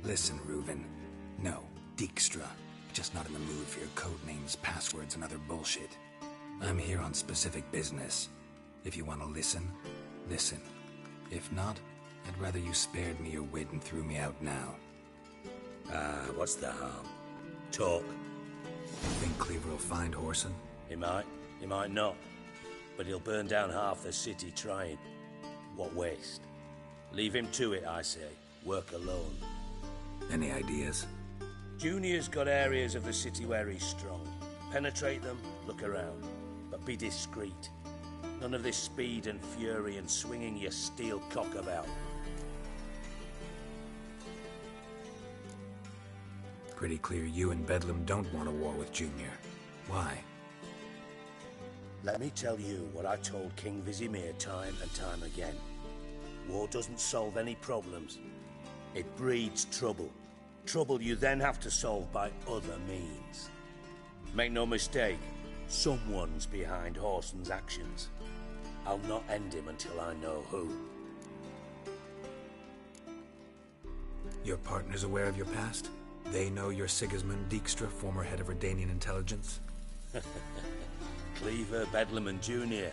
Listen, Reuven. No, Dijkstra. Just not in the mood for your code names, passwords, and other bullshit. I'm here on specific business. If you want to listen, listen. If not, I'd rather you spared me your wit and threw me out now. What's the harm? Talk. Think Cleaver will find Whoreson? He might not. But he'll burn down half the city trying. What waste. Leave him to it, I say. Work alone. Any ideas? Junior's got areas of the city where he's strong. Penetrate them, look around. But be discreet. None of this speed and fury and swinging your steel cock about. Pretty clear you and Bedlam don't want a war with Junior. Why? Let me tell you what I told King Vizimir time and time again. War doesn't solve any problems. It breeds trouble. Trouble you then have to solve by other means. Make no mistake, someone's behind Whoreson's actions. I'll not end him until I know who. Your partner's aware of your past? They know you're Sigismund Dijkstra, former head of Redanian intelligence? Cleaver, Bedlam and Junior.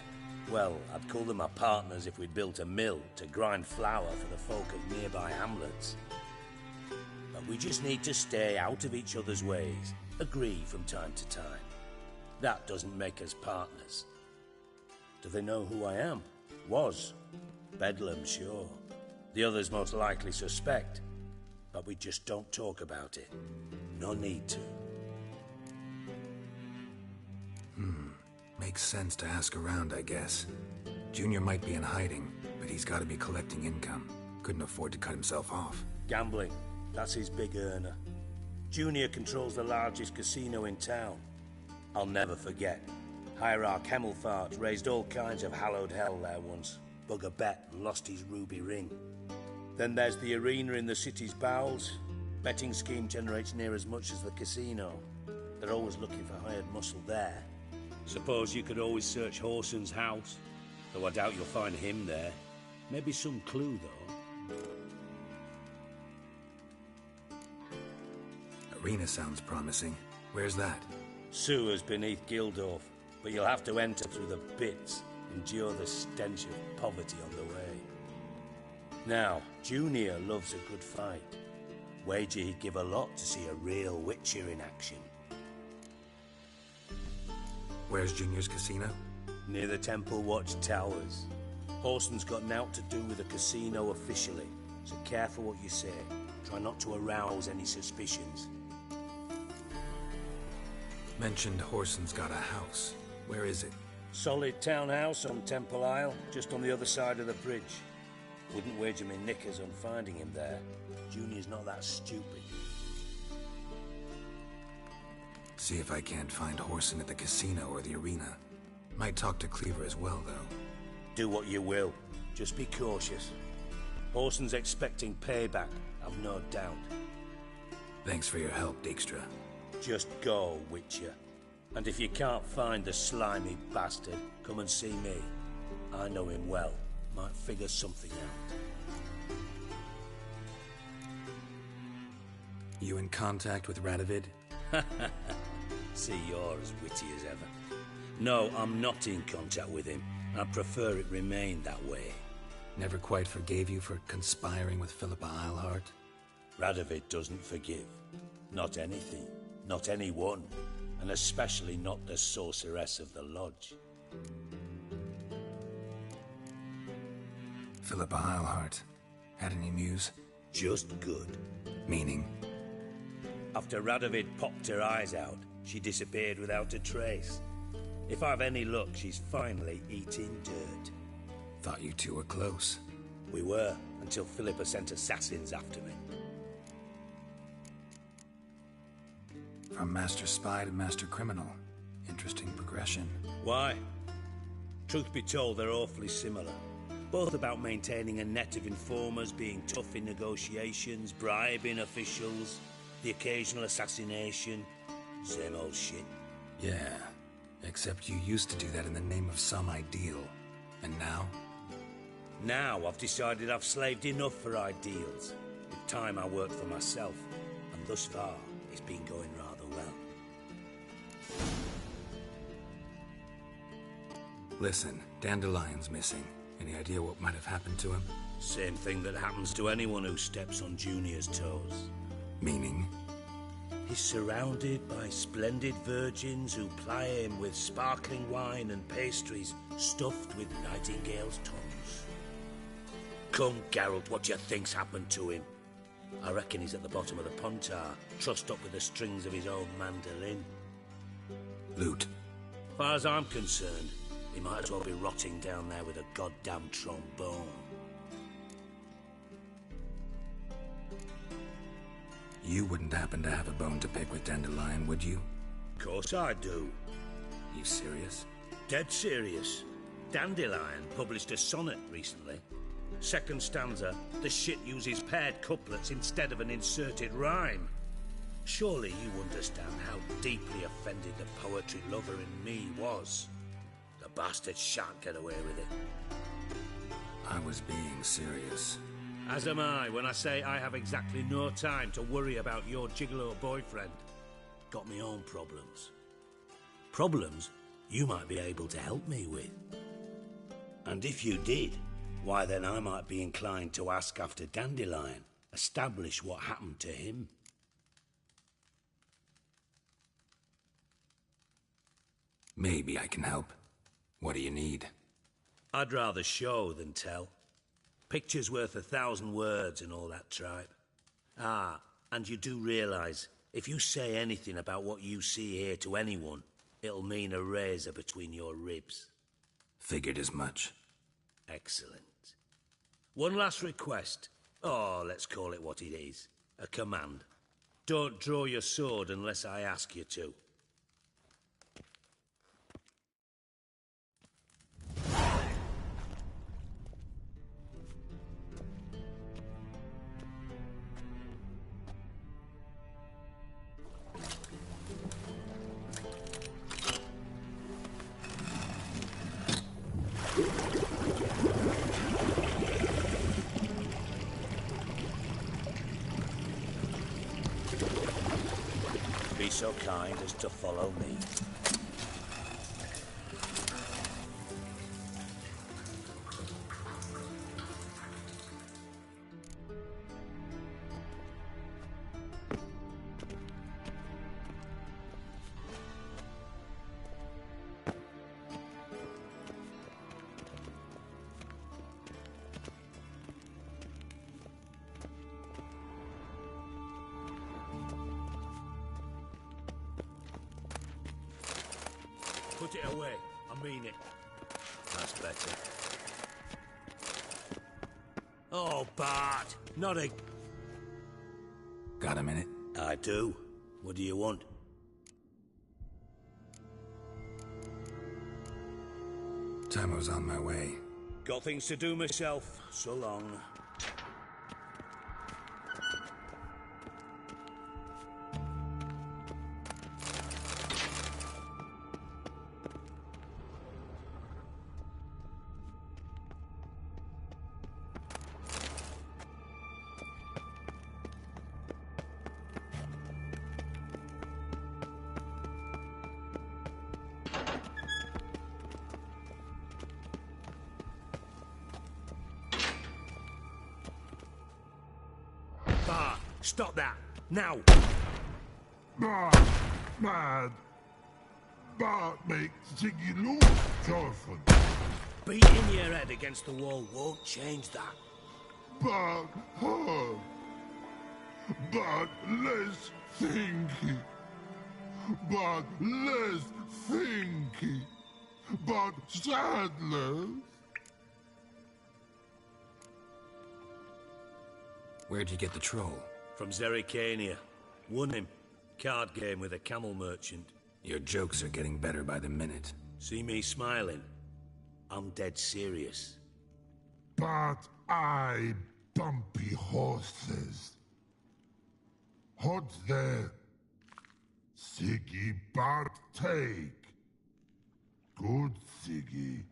Well, I'd call them my partners if we'd built a mill to grind flour for the folk of nearby hamlets. But we just need to stay out of each other's ways, agree from time to time. That doesn't make us partners. Do they know who I am? Was. Bedlam, sure. The others most likely suspect. But we just don't talk about it. No need to. Makes sense to ask around, I guess. Junior might be in hiding, but he's got to be collecting income. Couldn't afford to cut himself off. Gambling. That's his big earner. Junior controls the largest casino in town. I'll never forget. Hierarch Hemmelfart raised all kinds of hallowed hell there once. Bug a bet and lost his ruby ring. Then there's the arena in the city's bowels. Betting scheme generates near as much as the casino. They're always looking for hired muscle there. Suppose you could always search Whoreson's house, though I doubt you'll find him there. Maybe some clue, though. Arena sounds promising. Where's that? Sewers beneath Gildorf, but you'll have to enter through the pits, endure the stench of poverty on the way. Now, Junior loves a good fight. Wager he'd give a lot to see a real Witcher in action. Where's Junior's casino? Near the Temple Watch Towers. Whoreson's got naught to do with the casino officially, so careful what you say. Try not to arouse any suspicions. Mentioned Whoreson's got a house. Where is it? Solid townhouse on Temple Isle, just on the other side of the bridge. Wouldn't wager me knickers on finding him there. Junior's not that stupid. See if I can't find Whoreson at the casino or the arena. Might talk to Cleaver as well, though. Do what you will. Just be cautious. Whoreson's expecting payback, I've no doubt. Thanks for your help, Dijkstra. Just go, Witcher. And if you can't find the slimy bastard, come and see me. I know him well. Might figure something out. You in contact with Radovid? See, you're as witty as ever. No, I'm not in contact with him. I prefer it remained that way. Never quite forgave you for conspiring with Philippa Eilhart? Radovid doesn't forgive. Not anything. Not anyone. And especially not the sorceress of the Lodge. Philippa Eilhart. Had any news? Just good. Meaning? After Radovid popped her eyes out, she disappeared without a trace. If I've any luck, she's finally eating dirt. Thought you two were close. We were, until Philippa sent assassins after me. From master spy to master criminal. Interesting progression. Why? Truth be told, they're awfully similar. Both about maintaining a net of informers, being tough in negotiations, bribing officials, the occasional assassination. Same old shit. Yeah, except you used to do that in the name of some ideal. And now? Now I've decided I've slaved enough for ideals. It's time I worked for myself. And thus far, it's been going rather well. Listen, Dandelion's missing. Any idea what might have happened to him? Same thing that happens to anyone who steps on Junior's toes. Meaning? He's surrounded by splendid virgins who ply him with sparkling wine and pastries stuffed with nightingales' tongues. Come, Geralt, what do you think's happened to him? I reckon he's at the bottom of the Pontar, trussed up with the strings of his own mandolin. Loot. As far as I'm concerned, he might as well be rotting down there with a goddamn trombone. You wouldn't happen to have a bone to pick with Dandelion, would you? Of course I do. You serious? Dead serious. Dandelion published a sonnet recently. Second stanza, the shit uses paired couplets instead of an inserted rhyme. Surely you understand how deeply offended the poetry lover in me was. The bastard shan't get away with it. I was being serious. As am I when I say I have exactly no time to worry about your gigolo boyfriend. Got me own problems. Problems you might be able to help me with. And if you did, why then I might be inclined to ask after Dandelion, establish what happened to him. Maybe I can help. What do you need? I'd rather show than tell. Picture's worth 1,000 words and all that tripe. Ah, and you do realise, if you say anything about what you see here to anyone, it'll mean a razor between your ribs. Figured as much. Excellent. One last request. Oh, let's call it what it is. A command. Don't draw your sword unless I ask you to. Be so kind as to follow me. Put it away. I mean it. That's better. Oh, Bart! Not a... Got a minute? I do. What do you want? Time I was on my way. Got things to do myself. So long. Stop that! Now! Bad, mad. Bad make Ziggy lose, Jorfin. Beating your head against the wall won't change that. Bad hard. Bad less thinky. Bad less thinky. Bad sadless. Where'd you get the troll? From Zerrikania. Won him. Card game with a camel merchant. Your jokes are getting better by the minute. See me smiling? I'm dead serious. But I bumpy horses. Hot there. Siggy Bart take. Good Siggy.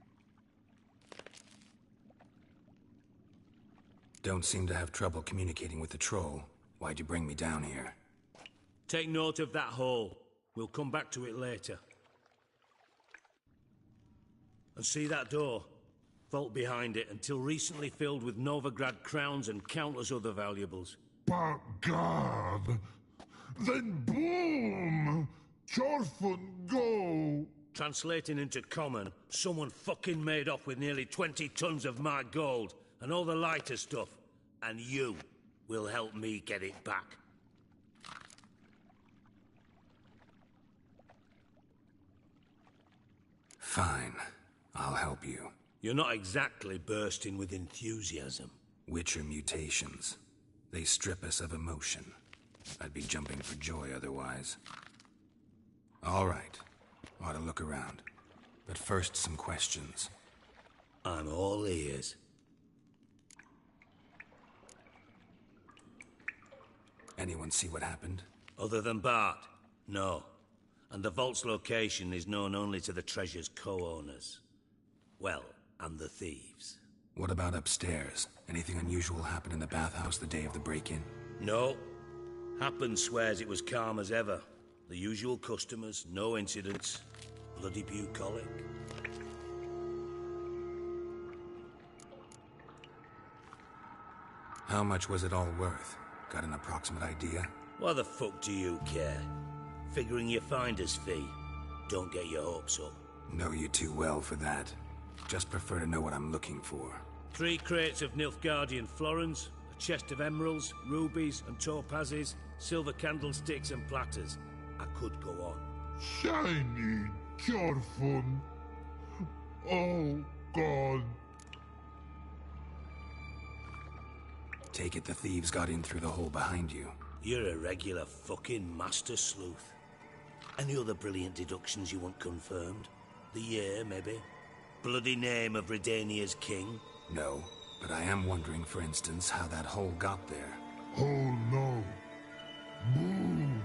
Don't seem to have trouble communicating with the troll. Why'd you bring me down here? Take note of that hole. We'll come back to it later. And see that door? Vault behind it, until recently filled with Novigrad crowns and countless other valuables. But God! Then boom! Chorfun go! Translating into common, someone fucking made off with nearly 20 tons of my gold, and all the lighter stuff. And you will help me get it back. Fine. I'll help you. You're not exactly bursting with enthusiasm. Witcher mutations. They strip us of emotion. I'd be jumping for joy otherwise. All right. Ought to look around. But first, some questions. I'm all ears. Anyone see what happened? Other than Bart? No. And the vault's location is known only to the treasure's co-owners. Well, and the thieves. What about upstairs? Anything unusual happen in the bathhouse the day of the break-in? No. Happen swears it was calm as ever. The usual customers, no incidents. Bloody bucolic. How much was it all worth? Got an approximate idea? Why the fuck do you care? Figuring your finder's fee. Don't get your hopes up. Know you too well for that. Just prefer to know what I'm looking for. 3 crates of Nilfgaardian florins, a chest of emeralds, rubies and topazes, silver candlesticks and platters. I could go on. Shiny Chorfun. Oh, God. Take it the thieves got in through the hole behind you. You're a regular fucking master sleuth. Any other brilliant deductions you want confirmed? The year, maybe? Bloody name of Redania's king? No, but I am wondering, for instance, how that hole got there. Hole no. Boom.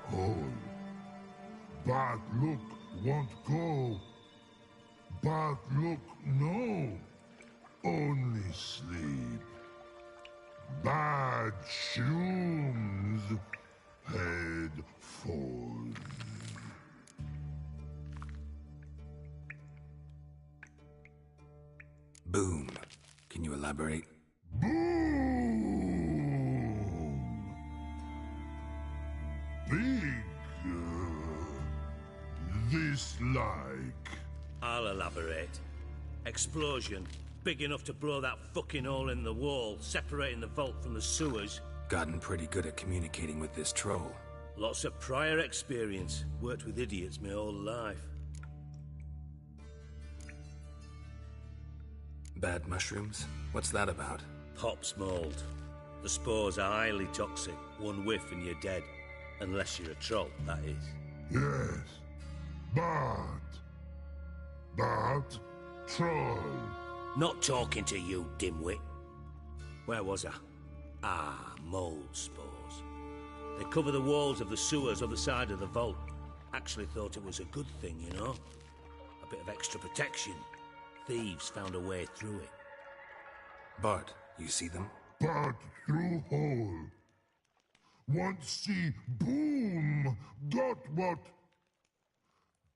Hole. Bad look won't go. Bad look no. Only sleep. Bad shrooms. Head falls. Boom. Can you elaborate? Boom! Big. This like. I'll elaborate. Explosion. Big enough to blow that fucking hole in the wall, separating the vault from the sewers. Gotten pretty good at communicating with this troll. Lots of prior experience. Worked with idiots my whole life. Bad mushrooms? What's that about? Pop's mold. The spores are highly toxic. One whiff and you're dead. Unless you're a troll, that is. Yes. But troll. Not talking to you, dimwit. Where was I? Ah, mold spores. They cover the walls of the sewers other side of the vault. Actually thought it was a good thing, you know? A bit of extra protection. Thieves found a way through it. Bart, you see them? Bart through hole. Want see boom. Got what?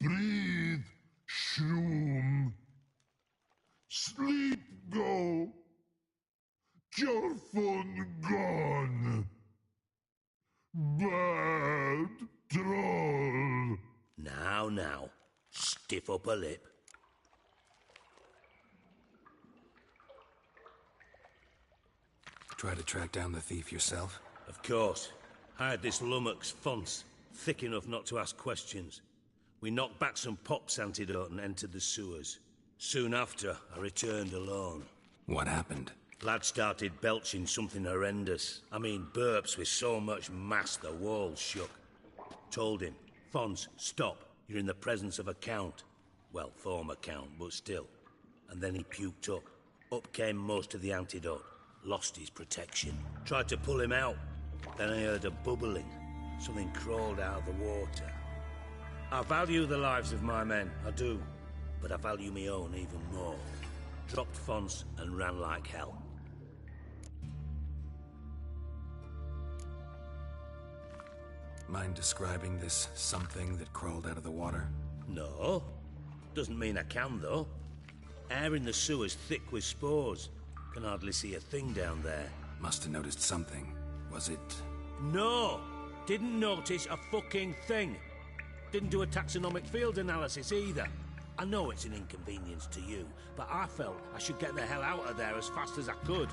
Breathe. Shroom. Sleep go. Your phone gone. now? Stiff upper lip. Try to track down the thief yourself? Of course. I had this lummox Fonce, thick enough not to ask questions. We knocked back some pop's antidote and entered the sewers. Soon after, I returned alone. What happened? Lad started belching something horrendous. I mean, burps with so much mass the walls shook. Told him, Fonce, stop. You're in the presence of a count. Well, former count, but still. And then he puked up. Up came most of the antidote. Lost his protection. Tried to pull him out. Then I heard a bubbling. Something crawled out of the water. I value the lives of my men, I do. But I value my own even more. Dropped Fonce and ran like hell. Mind describing this something that crawled out of the water? No. Doesn't mean I can, though. Air in the sewer's thick with spores. Can hardly see a thing down there. Must have noticed something. Was it... No! Didn't notice a fucking thing. Didn't do a taxonomic field analysis either. I know it's an inconvenience to you, but I felt I should get the hell out of there as fast as I could.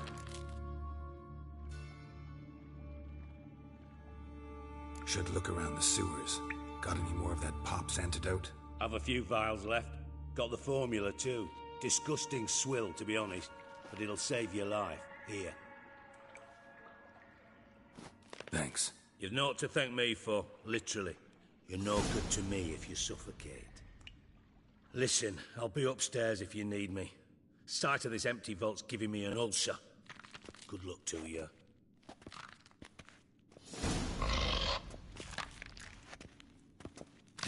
Should look around the sewers. Got any more of that pop's antidote? I've a few vials left. Got the formula too. Disgusting swill, to be honest. But it'll save your life. Here. Thanks. You've naught to thank me for, literally. You're no good to me if you suffocate. Listen, I'll be upstairs if you need me. Sight of this empty vault's giving me an ulcer. Good luck to you.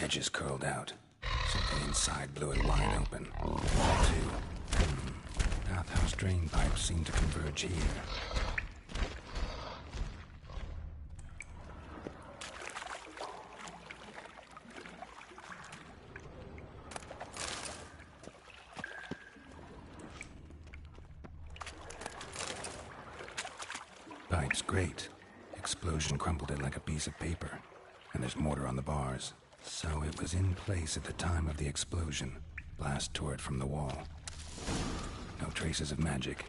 Edges curled out. Something inside blew it wide open. Bathhouse drain pipes seem to converge here. Pipe's great. Explosion crumpled it like a piece of paper. And there's mortar on the bars. So it was in place at the time of the explosion. Blast tore it from the wall. No traces of magic.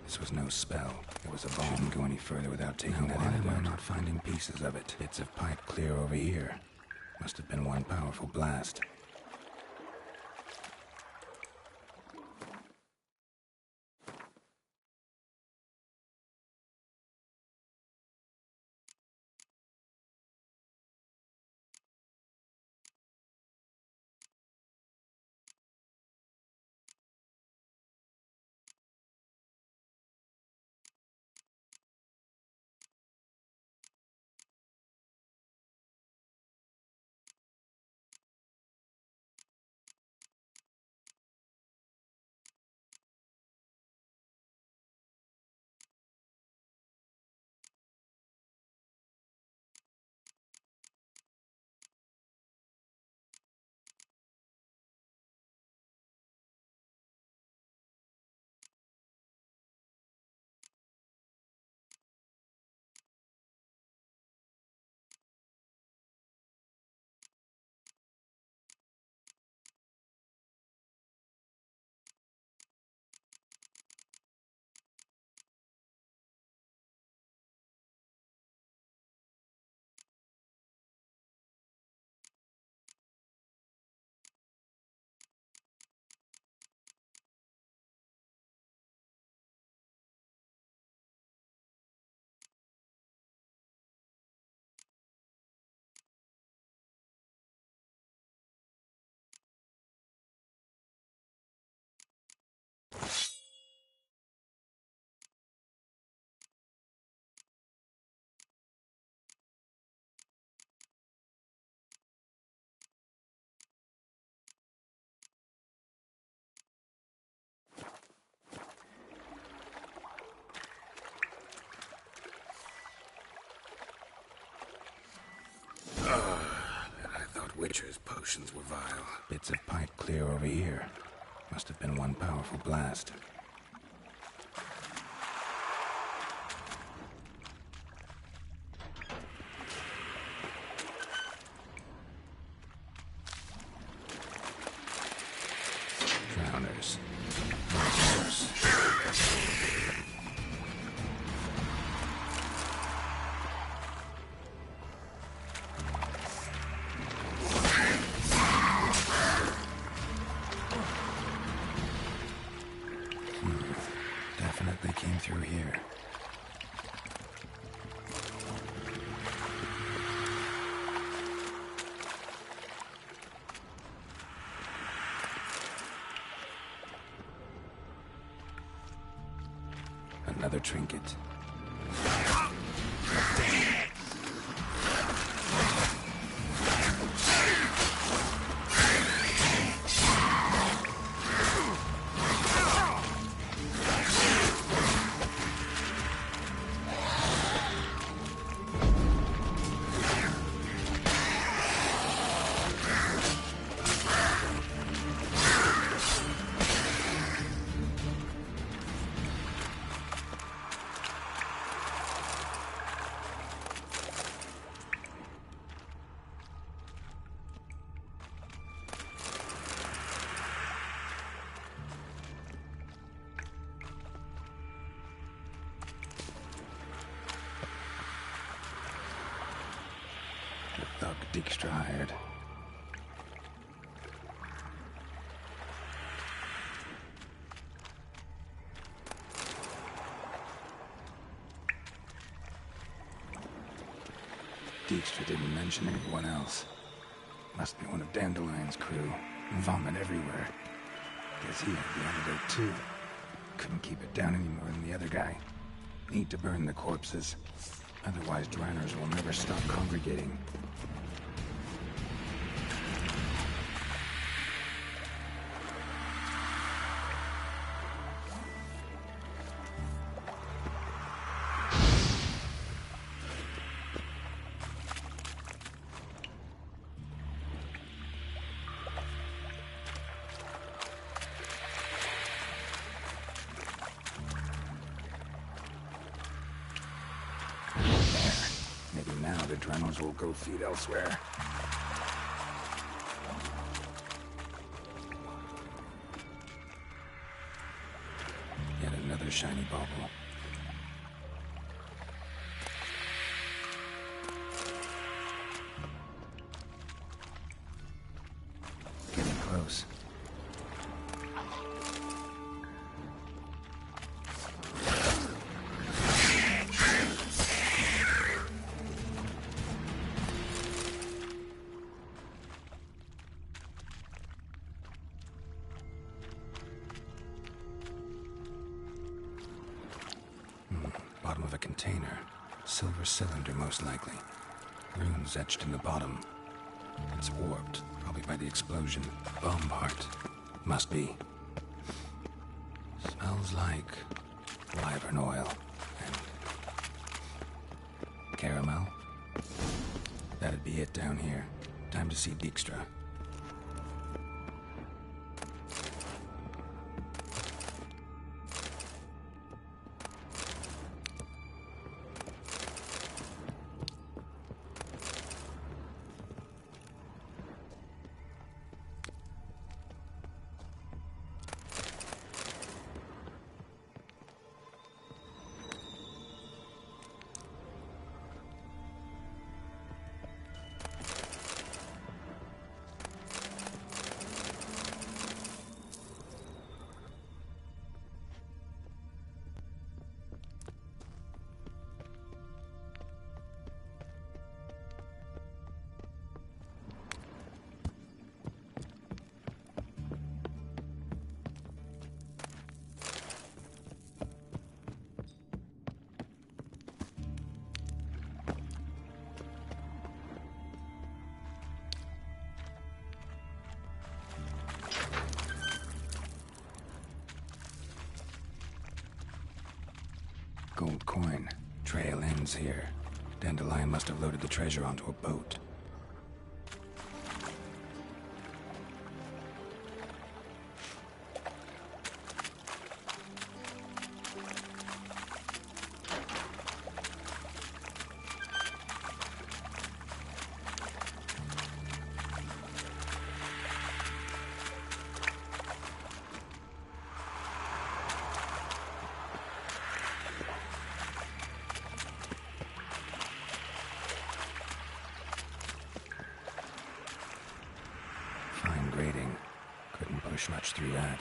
This was no spell. It was a bomb. Shouldn't go any further without taking that antidote. Why am I not finding pieces of it? Bits of pipe clear over here. Must have been one powerful blast. I thought Witcher's potions were vile. Bits of pipe clear over here. Must have been one powerful blast. through here. Another trinket. Thug Dijkstra hired. Dijkstra didn't mention anyone else. Must be one of Dandelion's crew. Vomit everywhere. Guess he had the antidote too. Couldn't keep it down any more than the other guy. Need to burn the corpses. Otherwise, Dranners will never stop congregating. The Dranners will go feed elsewhere. Yet another shiny bauble. Getting close. Bottom of a container. Silver cylinder, most likely. Runes etched in the bottom. It's warped, probably by the explosion. Bomb part. Must be. Smells like wyvern oil and caramel. That'd be it down here. Time to see Dijkstra. Gold coin. Trail ends here. Dandelion must have loaded the treasure onto a boat. Grading. Couldn't push much through that.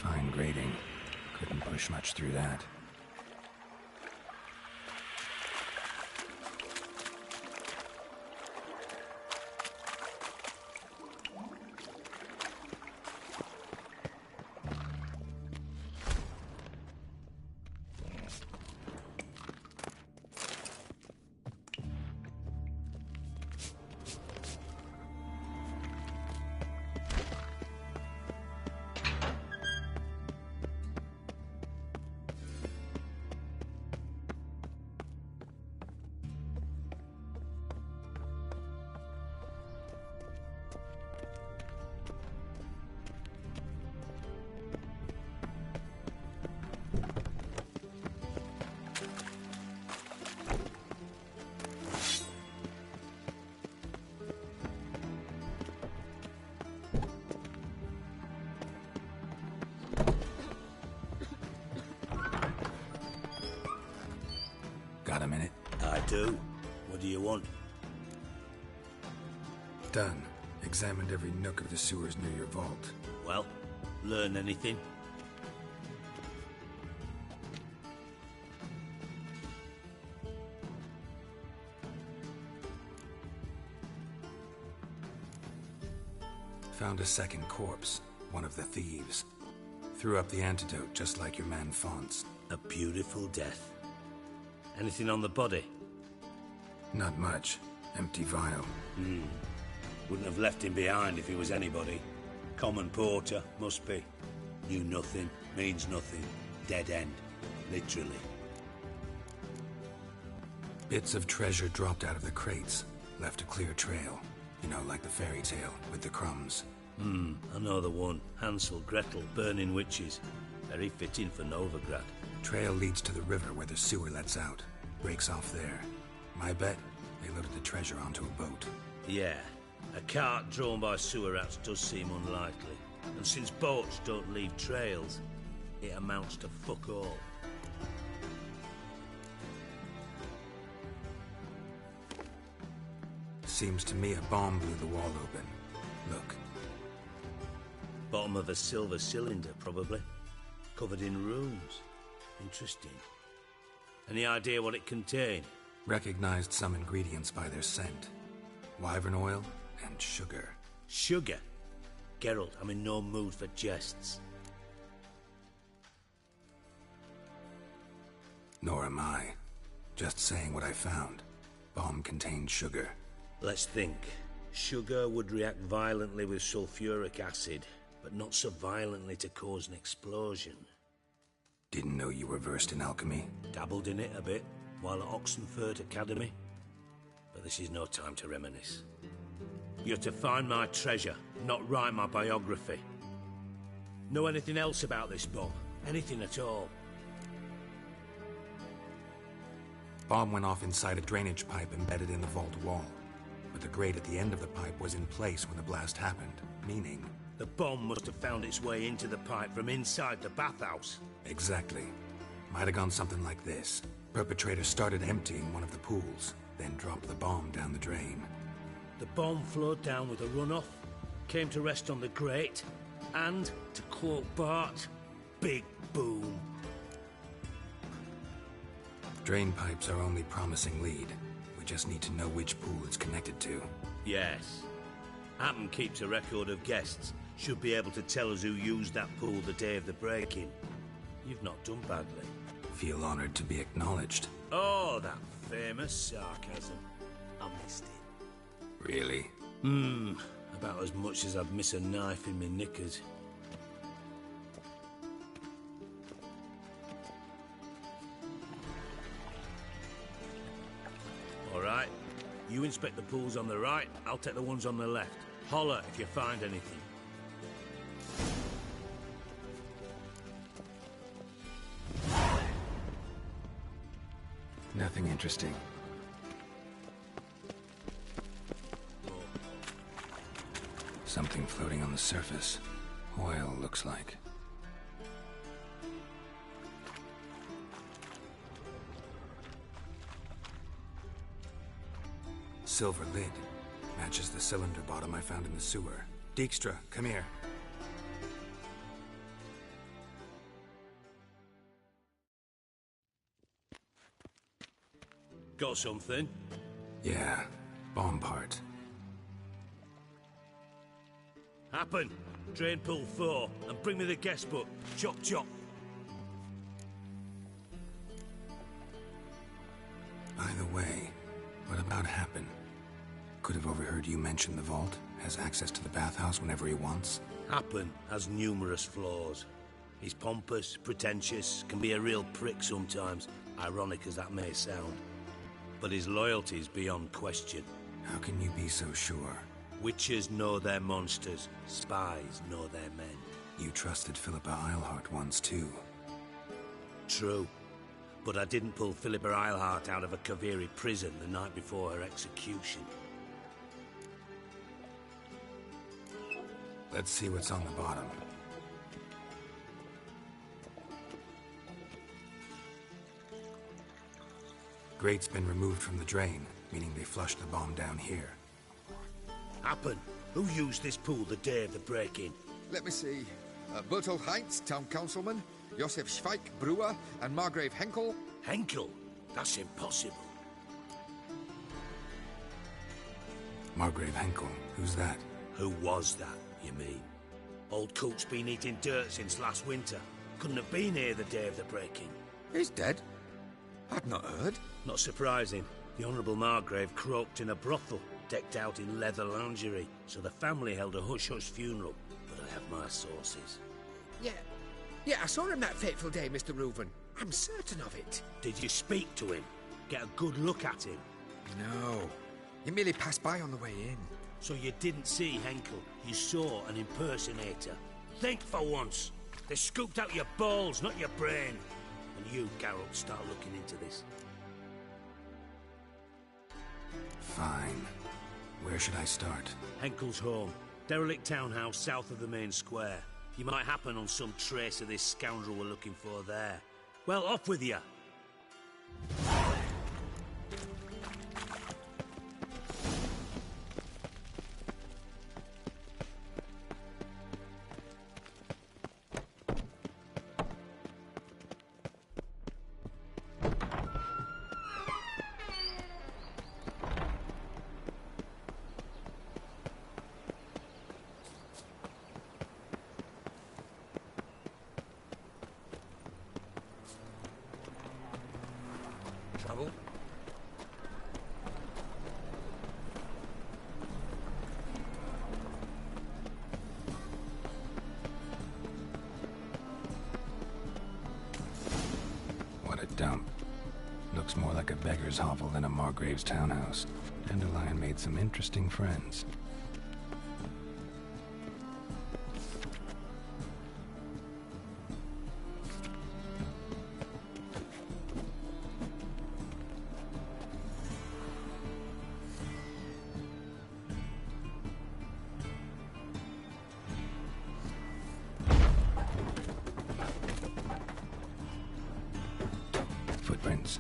Fine grating. Couldn't push much through that. Got a minute? I do. What do you want? Done. Examined every nook of the sewers near your vault. Well, learn anything? Found a second corpse. One of the thieves. Threw up the antidote just like your man Fonts. A beautiful death. Anything on the body? Not much. Empty vial. Wouldn't have left him behind if he was anybody. Common porter, must be. Knew nothing, means nothing. Dead end. Literally. Bits of treasure dropped out of the crates. Left a clear trail. You know, like the fairy tale, with the crumbs. I know the one. Hansel, Gretel, burning witches. Very fitting for Novigrad. Trail leads to the river where the sewer lets out. Breaks off there. My bet, they loaded the treasure onto a boat. Yeah. A cart drawn by sewer rats does seem unlikely. And since boats don't leave trails, it amounts to fuck all. Seems to me a bomb blew the wall open. Look. Bottom of a silver cylinder, probably. Covered in runes. Interesting. Any idea what it contained? Recognized some ingredients by their scent. Wyvern oil and sugar. Sugar? Geralt, I'm in no mood for jests. Nor am I. Just saying what I found. Bomb contained sugar. Let's think. Sugar would react violently with sulfuric acid, but not so violently to cause an explosion. Didn't know you were versed in alchemy. Dabbled in it a bit, while at Oxenford Academy. But this is no time to reminisce. You're to find my treasure, not write my biography. Know anything else about this bomb? Anything at all? Bomb went off inside a drainage pipe embedded in the vault wall. But the grate at the end of the pipe was in place when the blast happened, meaning... The bomb must have found its way into the pipe from inside the bathhouse. Exactly. Might have gone something like this. Perpetrator started emptying one of the pools, then dropped the bomb down the drain. The bomb flowed down with a runoff, came to rest on the grate, and, to quote Bart, big boom. Drain pipes are only promising lead. We just need to know which pool it's connected to. Yes. Hammond keeps a record of guests. Should be able to tell us who used that pool the day of the break-in. You've not done badly. Feel honored to be acknowledged. Oh, that famous sarcasm. I missed it. Really? About as much as I'd miss a knife in my knickers. All right. You inspect the pools on the right, I'll take the ones on the left. Holler if you find anything. Nothing interesting. Something floating on the surface. Oil, looks like. Silver lid. Matches the cylinder bottom I found in the sewer. Dijkstra, come here. Got something? Yeah, bomb part. Happen. Drain pool 4, and bring me the guest book. Chop chop. By the way, what about Happen? Could have overheard you mention the vault. Has access to the bathhouse whenever he wants. Happen has numerous flaws. He's pompous, pretentious, can be a real prick sometimes, ironic as that may sound. But his loyalty is beyond question. How can you be so sure? Witches know their monsters, spies know their men. You trusted Philippa Eilhart once too. True. But I didn't pull Philippa Eilhart out of a Kaviri prison the night before her execution. Let's see what's on the bottom. Grate's been removed from the drain, meaning they flushed the bomb down here. Happen. Who used this pool the day of the break-in? Let me see. Bertolt Heinz, town councilman, Josef Schweik, brewer, and Margrave Henkel. Henkel? That's impossible. Margrave Henkel? Who's that? Who was that, you mean? Old Coot's been eating dirt since last winter. Couldn't have been here the day of the break-in. He's dead? I'd not heard. Not surprising. The Honourable Margrave croaked in a brothel, decked out in leather lingerie, so the family held a hush-hush funeral. But I have my sources. Yeah, I saw him that fateful day, Mr. Reuven. I'm certain of it. Did you speak to him? Get a good look at him? No. He merely passed by on the way in. So you didn't see Henkel, you saw an impersonator. Think for once. They scooped out your balls, not your brain. And you, Geralt, start looking into this. Fine. Where should I start? Henkel's home. Derelict townhouse south of the main square. You might happen on some trace of this scoundrel we're looking for there. Well, off with you! Trouble? What a dump. Looks more like a beggar's hovel than a Margrave's townhouse. Dandelion made some interesting friends. Footprints.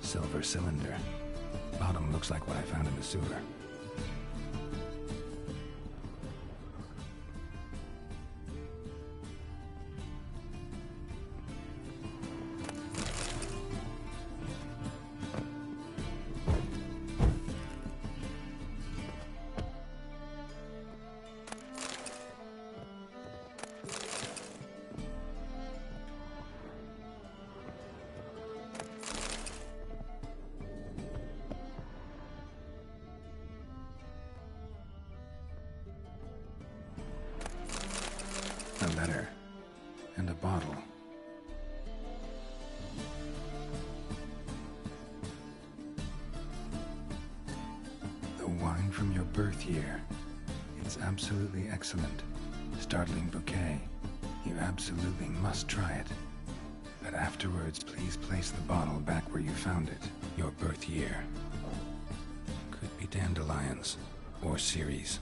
Silver cylinder. Bottom looks like what I found in the sewer. A letter. And a bottle. The wine from your birth year. It's absolutely excellent. Startling bouquet. You absolutely must try it. But afterwards, please place the bottle back where you found it. Your birth year. Could be dandelions. Or Ceres.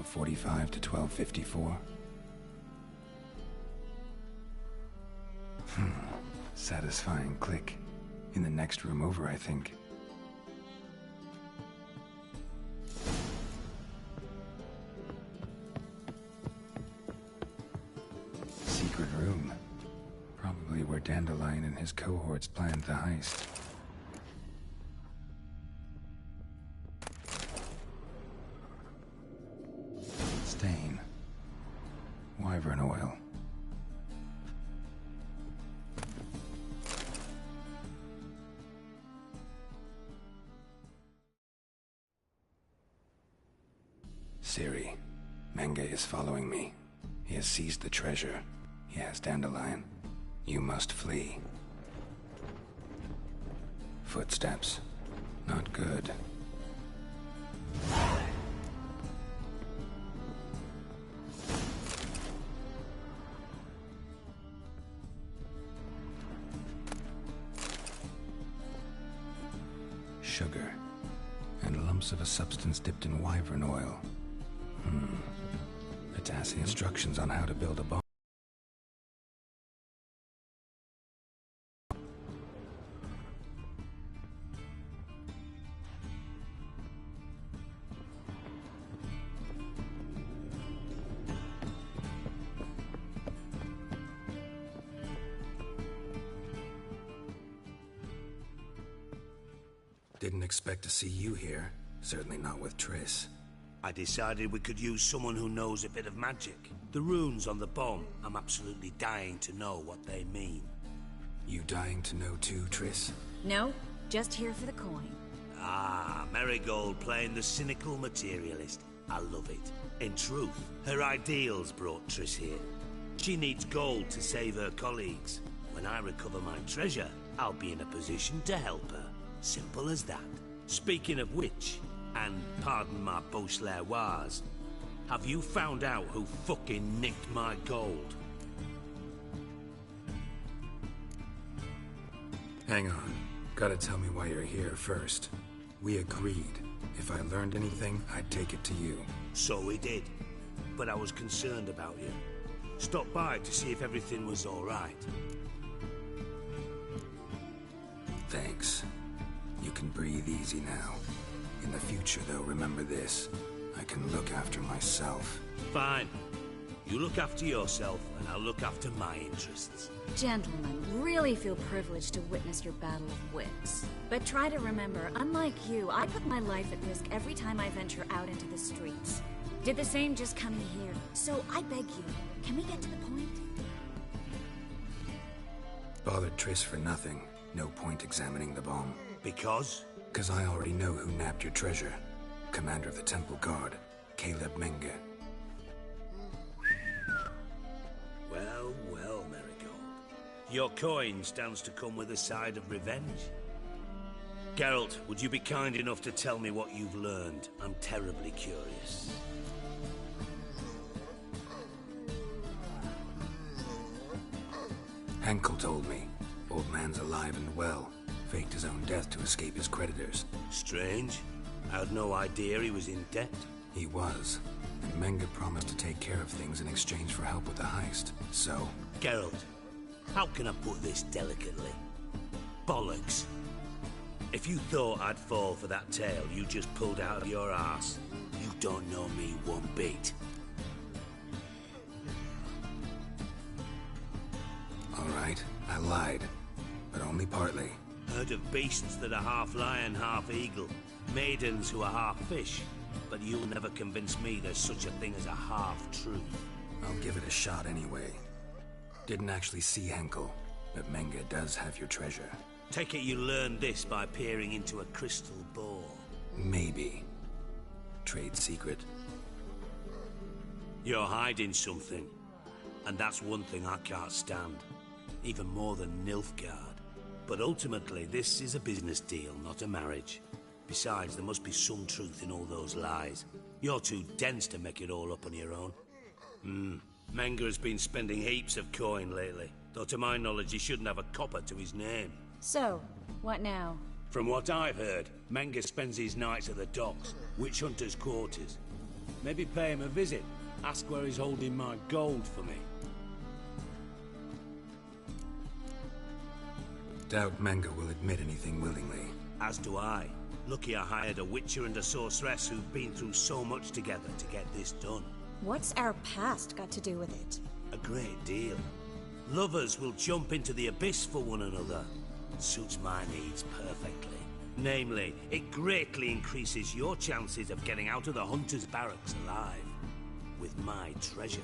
1245 to 1254. Satisfying click. In the next room over, I think. Secret room. Probably where Dandelion and his cohorts planned the heist. Stain. Wyvern oil. Ciri, Menge is following me. He has seized the treasure. He has Dandelion. You must flee. Footsteps. Not good. Sugar. And lumps of a substance dipped in wyvern oil. Potassium. Instructions on how to build a bomb. Didn't expect to see you here. Certainly not with Triss. I decided we could use someone who knows a bit of magic. The runes on the bomb, I'm absolutely dying to know what they mean. You dying to know too, Triss? No, just here for the coin. Ah, Marigold playing the cynical materialist. I love it. In truth, her ideals brought Triss here. She needs gold to save her colleagues. When I recover my treasure, I'll be in a position to help her. Simple as that. Speaking of which, and pardon my Beauclervoise, have you found out who fucking nicked my gold? Hang on. Gotta tell me why you're here first. We agreed. If I learned anything, I'd take it to you. So we did. But I was concerned about you. Stopped by to see if everything was all right. Thanks. You can breathe easy now. In the future, though, remember this. I can look after myself. Fine. You look after yourself, and I'll look after my interests. Gentlemen, really feel privileged to witness your battle of wits. But try to remember, unlike you, I put my life at risk every time I venture out into the streets. Did the same just coming here. So I beg you, can we get to the point? Bothered Triss for nothing. No point examining the bomb. Because? Because I already know who nabbed your treasure. Commander of the Temple Guard, Caleb Menge. Well, well, Marigold. Your coin stands to come with a side of revenge. Geralt, would you be kind enough to tell me what you've learned? I'm terribly curious. Henkel told me. Old man's alive and well. Faked his own death to escape his creditors. Strange. I had no idea he was in debt. He was. And Menge promised to take care of things in exchange for help with the heist. So... Geralt, how can I put this delicately? Bollocks. If you thought I'd fall for that tale you just pulled out of your arse, you don't know me one bit. All right, I lied. But only partly. Heard of beasts that are half lion, half eagle. Maidens who are half fish. But you'll never convince me there's such a thing as a half-truth. I'll give it a shot anyway. Didn't actually see Henkel, but Menge does have your treasure. Take it you learned this by peering into a crystal ball. Maybe. Trade secret. You're hiding something. And that's one thing I can't stand. Even more than Nilfgaard. But ultimately, this is a business deal, not a marriage. Besides, there must be some truth in all those lies. You're too dense to make it all up on your own. Menge has been spending heaps of coin lately. Though to my knowledge, he shouldn't have a copper to his name. So, what now? From what I've heard, Menge spends his nights at the docks, witch hunters' quarters. Maybe pay him a visit. Ask where he's holding my gold for me. Doubt Manga will admit anything willingly. As do I. Lucky I hired a witcher and a sorceress who've been through so much together to get this done. What's our past got to do with it? A great deal. Lovers will jump into the abyss for one another. Suits my needs perfectly. Namely, it greatly increases your chances of getting out of the Hunter's barracks alive. With my treasure.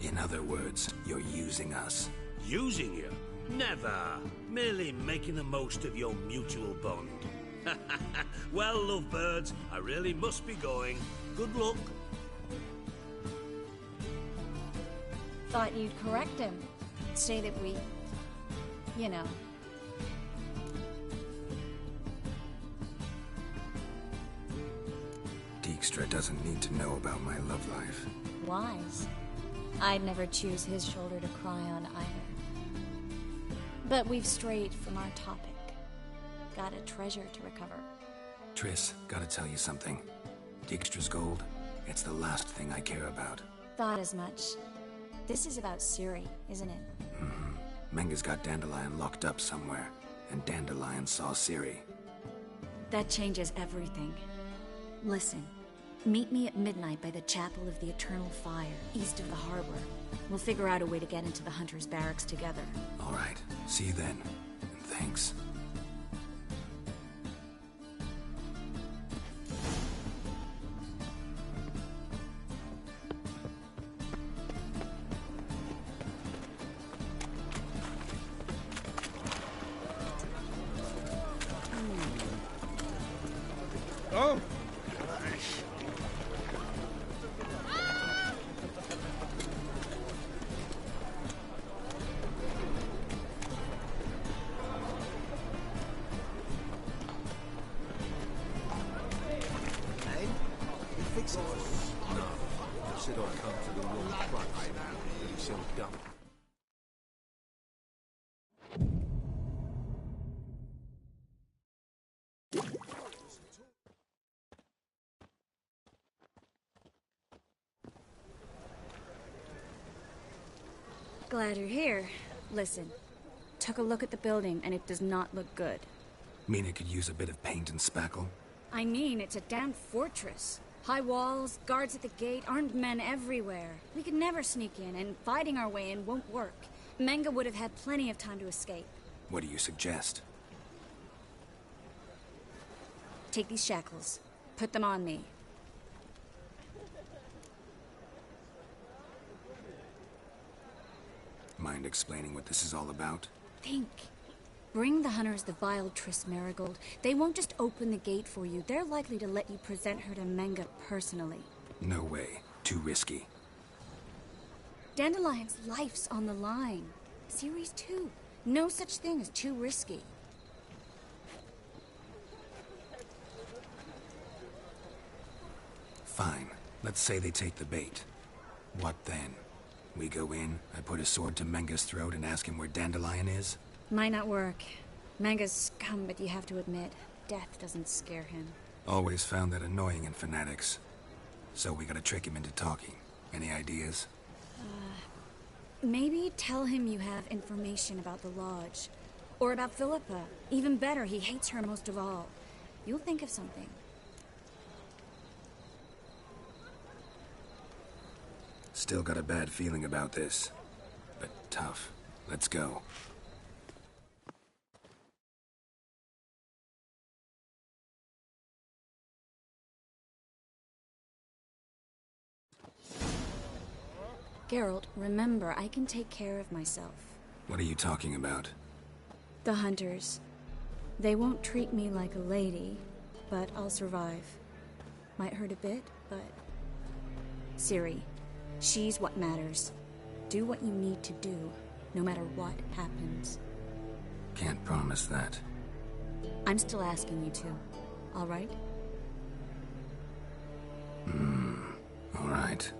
In other words, you're using us. Using you? Never. Merely making the most of your mutual bond. Well, lovebirds, I really must be going. Good luck. Thought you'd correct him. Say that we... you know. Dijkstra doesn't need to know about my love life. Wise. I'd never choose his shoulder to cry on either. But we've strayed from our topic. Got a treasure to recover. Triss, gotta tell you something. Dijkstra's gold, it's the last thing I care about. Thought as much. This is about Ciri, isn't it? Mm-hmm. Manga's got Dandelion locked up somewhere, and Dandelion saw Ciri. That changes everything. Listen, meet me at midnight by the Chapel of the Eternal Fire, east of the harbor. We'll figure out a way to get into the Hunter's barracks together. All right, see you then, and thanks. Oh! No, I said I'd come to the wrong place, but he said dumb. Glad you're here. Listen, took a look at the building and it does not look good. Mean it could use a bit of paint and spackle? I mean, it's a damn fortress. High walls, guards at the gate, armed men everywhere. We could never sneak in, and fighting our way in won't work. Manga would have had plenty of time to escape. What do you suggest? Take these shackles. Put them on me. Mind explaining what this is all about? Think. Bring the hunters the vile Triss Marigold. They won't just open the gate for you. They're likely to let you present her to Manga personally. No way. Too risky. Dandelion's life's on the line. Ciri's too. No such thing as too risky. Fine. Let's say they take the bait. What then? We go in, I put a sword to Manga's throat and ask him where Dandelion is? Might not work. Manga's scum, but you have to admit, death doesn't scare him. Always found that annoying in fanatics. So we gotta trick him into talking. Any ideas? Maybe tell him you have information about the Lodge. Or about Philippa. Even better, he hates her most of all. You'll think of something. Still got a bad feeling about this. But tough. Let's go. Geralt, remember, I can take care of myself. What are you talking about? The hunters. They won't treat me like a lady, but I'll survive. Might hurt a bit, but... Ciri, she's what matters. Do what you need to do, no matter what happens. Can't promise that. I'm still asking you to, all right? All right.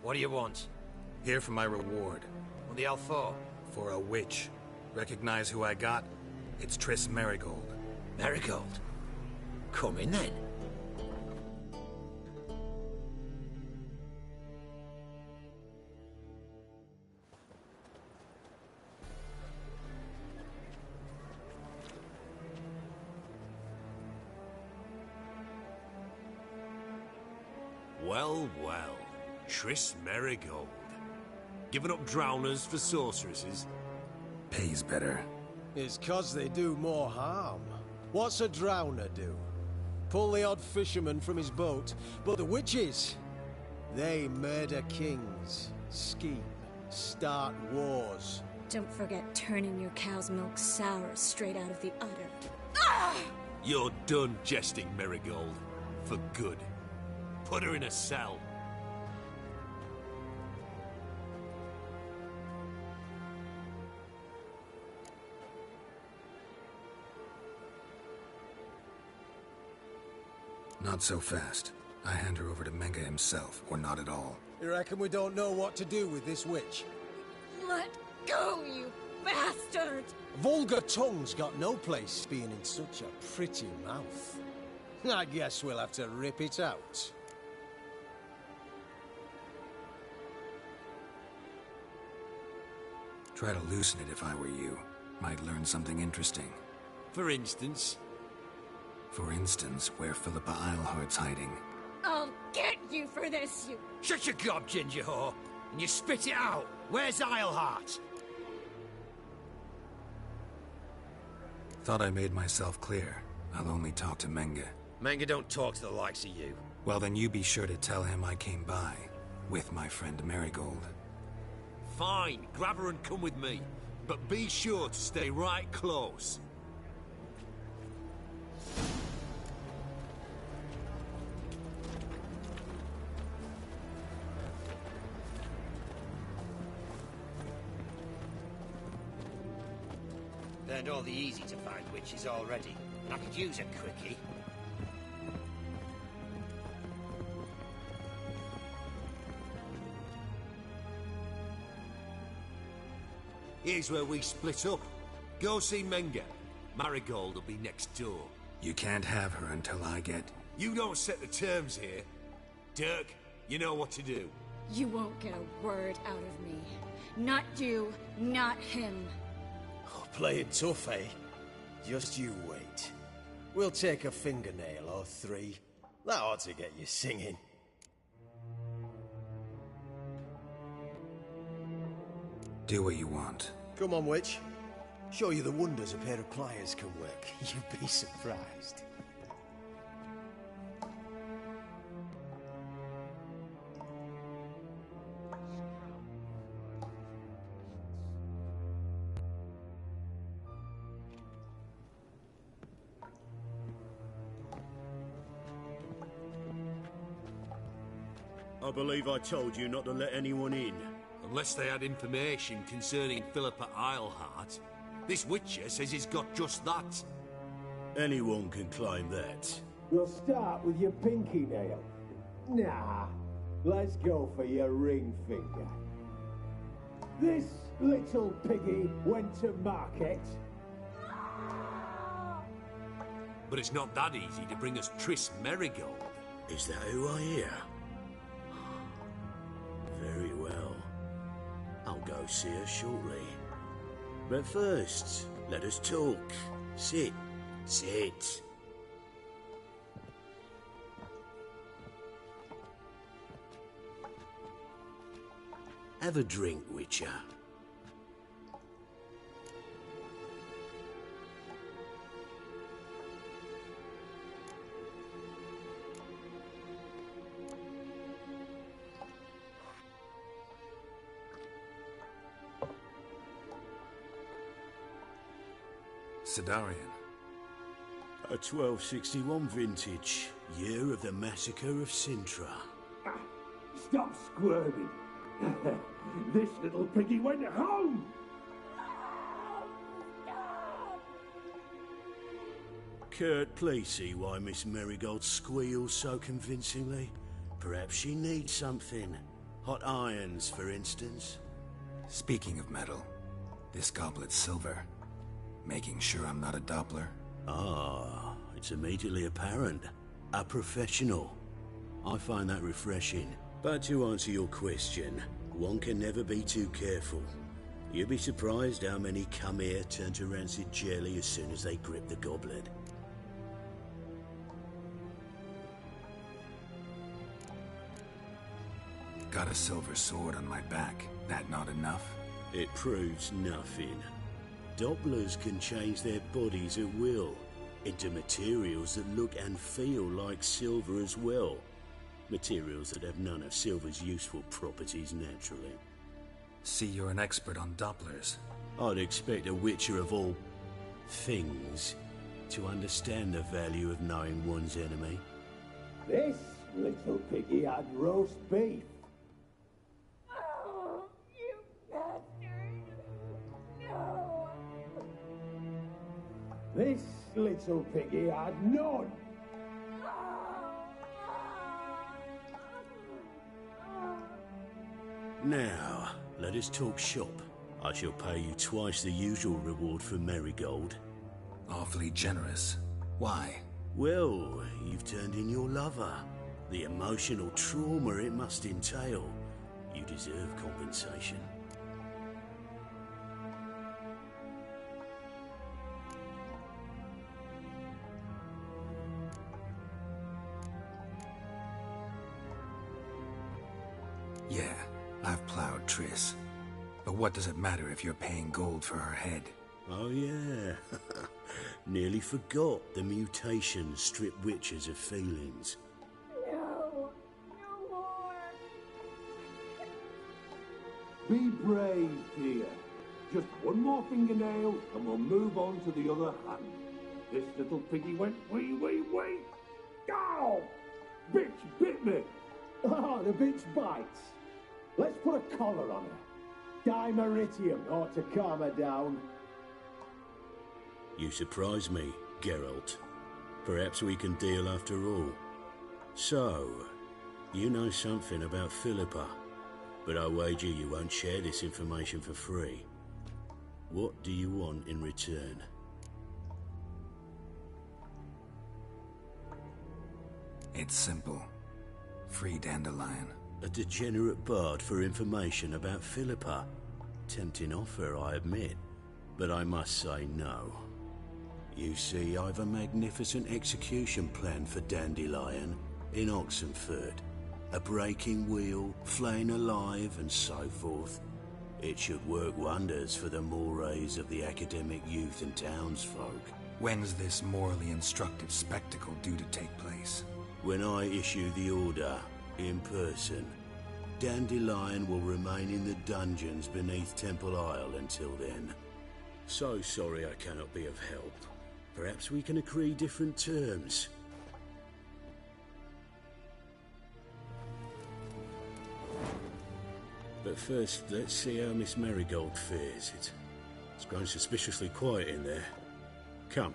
What do you want? Here for my reward. What the hell for? For a witch. Recognize who I got? It's Triss Merigold. Merigold? Come in then. Well, well. Triss Merigold. Giving up drowners for sorceresses? Pays better. It's 'cause they do more harm. What's a drowner do? Pull the odd fisherman from his boat. But the witches, they murder kings, scheme, start wars. Don't forget turning your cow's milk sour straight out of the udder. You're done jesting, Merigold. For good. Put her in a cell. Not so fast. I hand her over to Menga himself, or not at all. You reckon we don't know what to do with this witch? Let go, you bastard! Vulgar tongue's got no place being in such a pretty mouth. I guess we'll have to rip it out. Try to loosen it if I were you. Might learn something interesting. For instance? For instance, where Philippa Eilhart's hiding. I'll get you for this, you... Shut your gob, ginger whore, and you spit it out. Where's Eilhart? Thought I made myself clear. I'll only talk to Menga. Menga don't talk to the likes of you. Well, then you be sure to tell him I came by. With my friend Merigold. Fine, grab her and come with me. But be sure to stay right close. Learned all the easy-to-find witches already, and I could use a quickie. Here's where we split up. Go see Menga. Marigold will be next door. You can't have her until I get... You don't set the terms here. Dirk, you know what to do. You won't get a word out of me. Not you, not him. Oh, playing tough, eh? Just you wait. We'll take a fingernail or three. That ought to get you singing. Do what you want. Come on, witch. Show you the wonders a pair of pliers can work. You'd be surprised. I believe I told you not to let anyone in. Unless they had information concerning Philippa Eilhart. This witcher says he's got just that. Anyone can claim that. We'll start with your pinky nail. Nah, let's go for your ring finger. This little piggy went to market. But it's not that easy to bring us Triss Merigold. Is that who I hear? Very well. I'll go see her shortly. But first, let us talk. Sit. Sit. Have a drink, Witcher. Sidarian. A 1261 vintage, year of the massacre of Sintra. Stop squirming. This little piggy went home. Kurt, please see why Miss Merigold squeals so convincingly. Perhaps she needs something. Hot irons, for instance. Speaking of metal, this goblet's silver. Making sure I'm not a Doppler? Ah, it's immediately apparent. A professional. I find that refreshing. But to answer your question, one can never be too careful. You'd be surprised how many come here turn to rancid jelly as soon as they grip the goblet. Got a silver sword on my back. That not enough? It proves nothing. Dopplers can change their bodies at will into materials that look and feel like silver as well. Materials that have none of silver's useful properties naturally. See, you're an expert on Dopplers. I'd expect a witcher of all things to understand the value of knowing one's enemy. This little piggy had roast beef. Oh, you bastard! No! This little piggy had none. Now, let us talk shop. I shall pay you twice the usual reward for Marigold. Awfully generous. Why? Well, you've turned in your lover. The emotional trauma it must entail. You deserve compensation. Yeah, I've plowed Triss. But what does it matter if you're paying gold for her head? Oh yeah. Nearly forgot the mutations strip witches of feelings. No! No more! Be brave, dear. Just one more fingernail and we'll move on to the other hand. This little piggy went wee. Ow! Bitch bit me! Ah, the bitch bites. Let's put a collar on her. Dimeritium ought to calm her down. You surprise me, Geralt. Perhaps we can deal after all. So, you know something about Philippa, but I wager you won't share this information for free. What do you want in return? It's simple. Free Dandelion. A degenerate bard for information about Philippa. Tempting offer, I admit, but I must say no. You see, I've a magnificent execution plan for Dandelion in Oxenford. A breaking wheel, flaying alive, and so forth. It should work wonders for the mores of the academic youth and townsfolk. When's this morally instructive spectacle due to take place? When I issue the order, in person. Dandelion will remain in the dungeons beneath Temple Isle until then. So sorry I cannot be of help. Perhaps we can agree different terms. But first, let's see how Miss Marigold fares. It's grown suspiciously quiet in there. Come.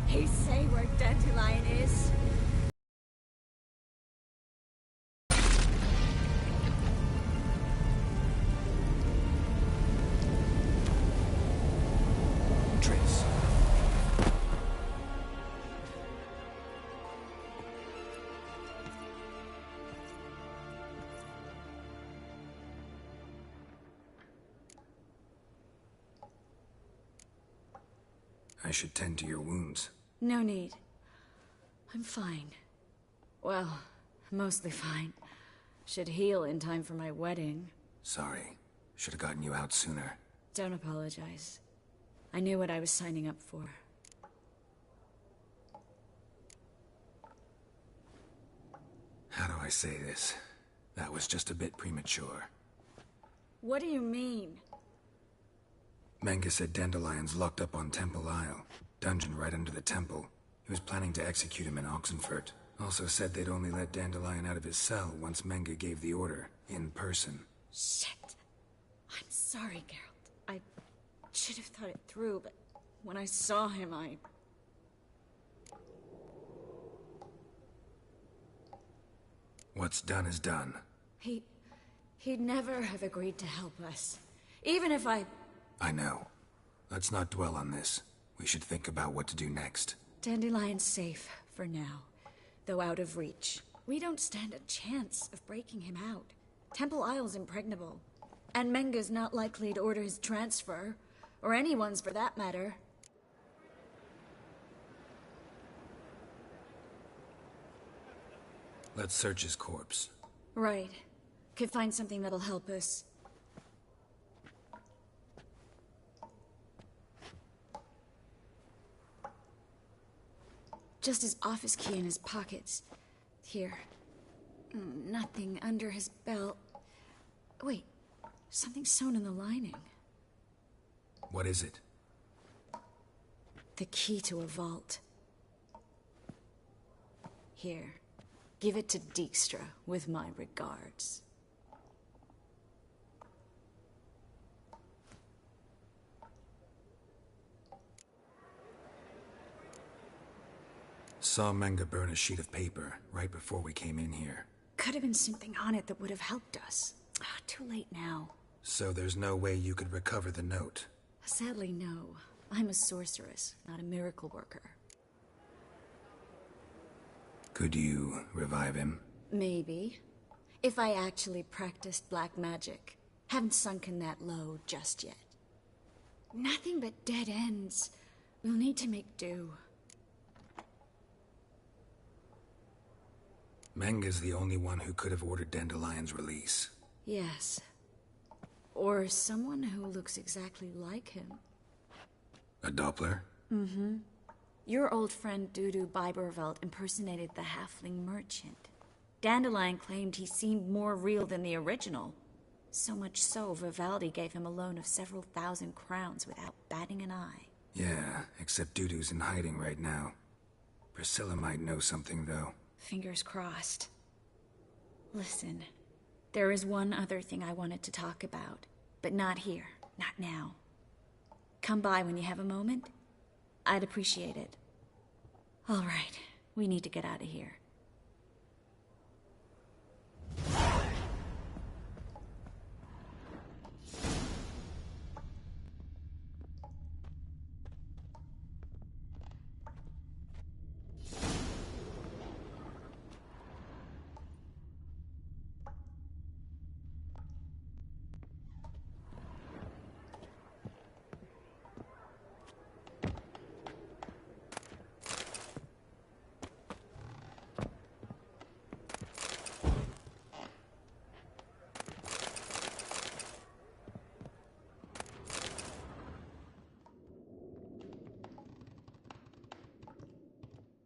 He say where Dandelion is? Triss. I should tend to your wounds. No need. I'm fine. Well, mostly fine. Should heal in time for my wedding. Sorry. Should have gotten you out sooner. Don't apologize. I knew what I was signing up for. How do I say this? That was just a bit premature. What do you mean? Manga said Dandelion's locked up on Temple Isle. Dungeon right under the temple. He was planning to execute him in Oxenfurt. Also said they'd only let Dandelion out of his cell once Manga gave the order, in person. Shit. I'm sorry, Geralt. I should have thought it through, but when I saw him, What's done is done. He'd never have agreed to help us. Even if I know. Let's not dwell on this. We should think about what to do next. Dandelion's safe, for now. Though out of reach. We don't stand a chance of breaking him out. Temple Isle's impregnable. And Menga's not likely to order his transfer. Or anyone's, for that matter. Let's search his corpse. Right. Could find something that'll help us. Just his office key in his pockets. Here. Nothing under his belt. Wait. Something sewn in the lining. What is it? The key to a vault. Here. Give it to Dijkstra, with my regards. Saw Manga burn a sheet of paper right before we came in here. Could have been something on it that would have helped us. Too late now. So there's no way you could recover the note? Sadly, no. I'm a sorceress, not a miracle worker. Could you revive him? Maybe. If I actually practiced black magic. Haven't sunken that low just yet. Nothing but dead ends. We'll need to make do. Manga's the only one who could have ordered Dandelion's release. Yes. Or someone who looks exactly like him. A Doppler? Mm-hmm. Your old friend Dudu Biberveld impersonated the halfling merchant. Dandelion claimed he seemed more real than the original. So much so, Vivaldi gave him a loan of several thousand crowns without batting an eye. Yeah, except Dudu's in hiding right now. Priscilla might know something, though. Fingers crossed. Listen, there is one other thing I wanted to talk about, but not here, not now. Come by when you have a moment. I'd appreciate it. All right, we need to get out of here.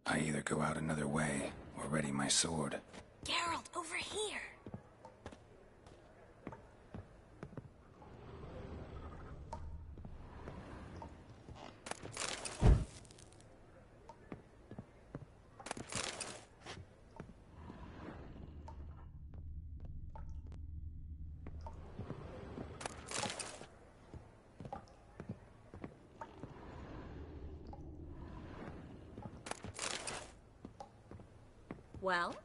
I either go out another way, or ready my sword. Geralt, over here! Well?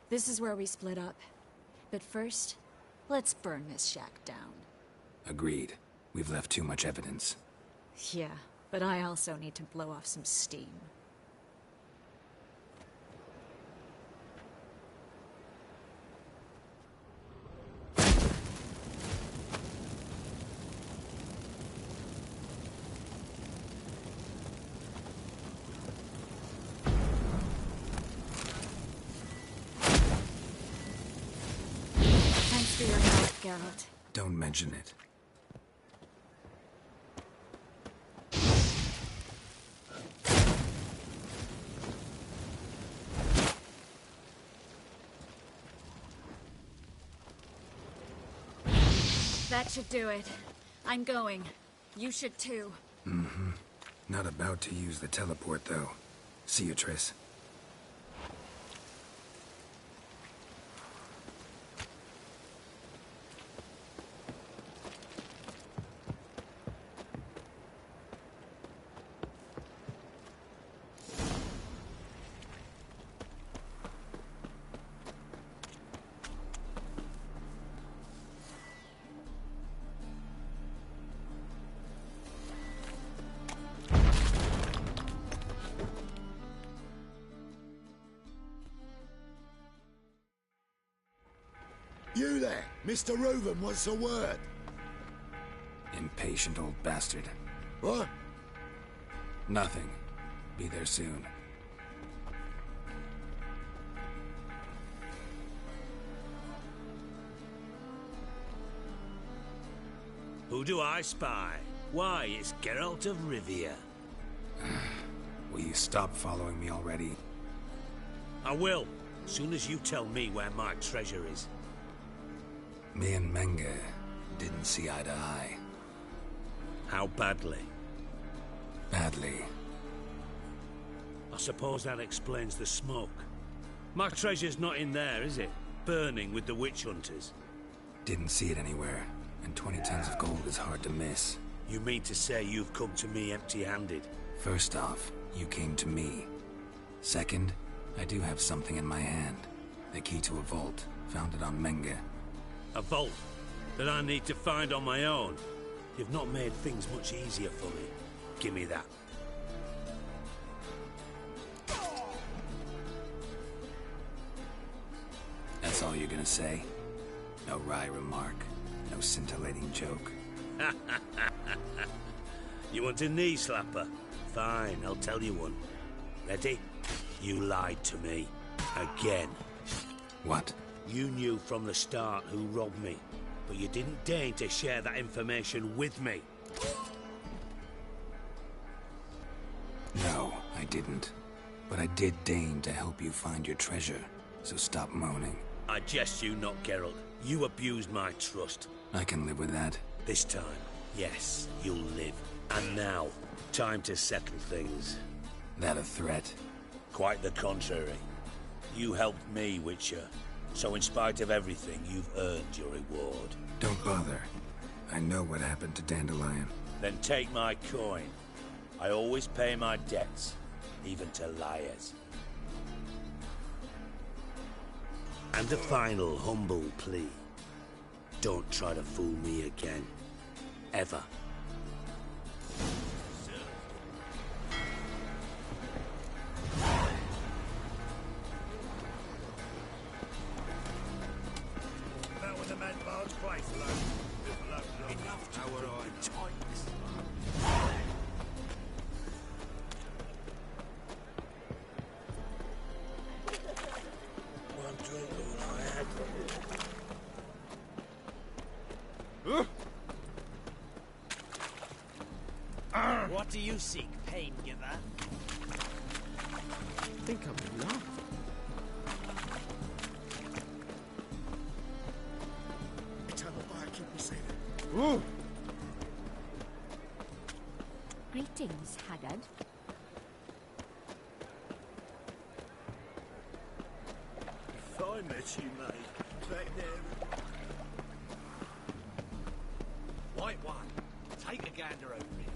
This is where we split up. But first, let's burn this shack down. Agreed. We've left too much evidence. Yeah, but I also need to blow off some steam. Thanks for your help, Geralt. Don't mention it. That should do it. I'm going. You should too. Mm-hmm. Not about to use the teleport, though. See you, Triss. You there, Mr. Reuven, what's the word? Impatient old bastard. What? Nothing. Be there soon. Who do I spy? Why, it's Geralt of Rivia. Will you stop following me already? I will, soon as you tell me where my treasure is. Me and Menge didn't see eye to eye. How badly? Badly. I suppose that explains the smoke. My treasure's not in there, is it? Burning with the witch hunters. Didn't see it anywhere, and 20 tons of gold is hard to miss. You mean to say you've come to me empty-handed? First off, you came to me. Second, I do have something in my hand. The key to a vault, found it on Menge. A vault that I need to find on my own. You've not made things much easier for me. Give me that. That's all you're gonna say? No wry remark, no scintillating joke. You want a knee slapper? Fine, I'll tell you one. Ready? You lied to me. Again. What? You knew from the start who robbed me, but you didn't deign to share that information with me. No, I didn't. But I did deign to help you find your treasure, so stop moaning. I jest you not, Geralt. You abused my trust. I can live with that. This time, yes, you'll live. And now, time to settle things. That a threat? Quite the contrary. You helped me, Witcher. So in spite of everything, you've earned your reward. Don't bother. I know what happened to Dandelion. Then take my coin. I always pay my debts, even to liars. And a final humble plea. Don't try to fool me again. Ever. That was a mad barge place alone. Enough to one drink all I had. What do you seek, pain giver? I think I'm in love. Eternal fire, keep me safe. Ooh. Greetings, Haggard. If I met you, mate, back there. White one, take a gander over here.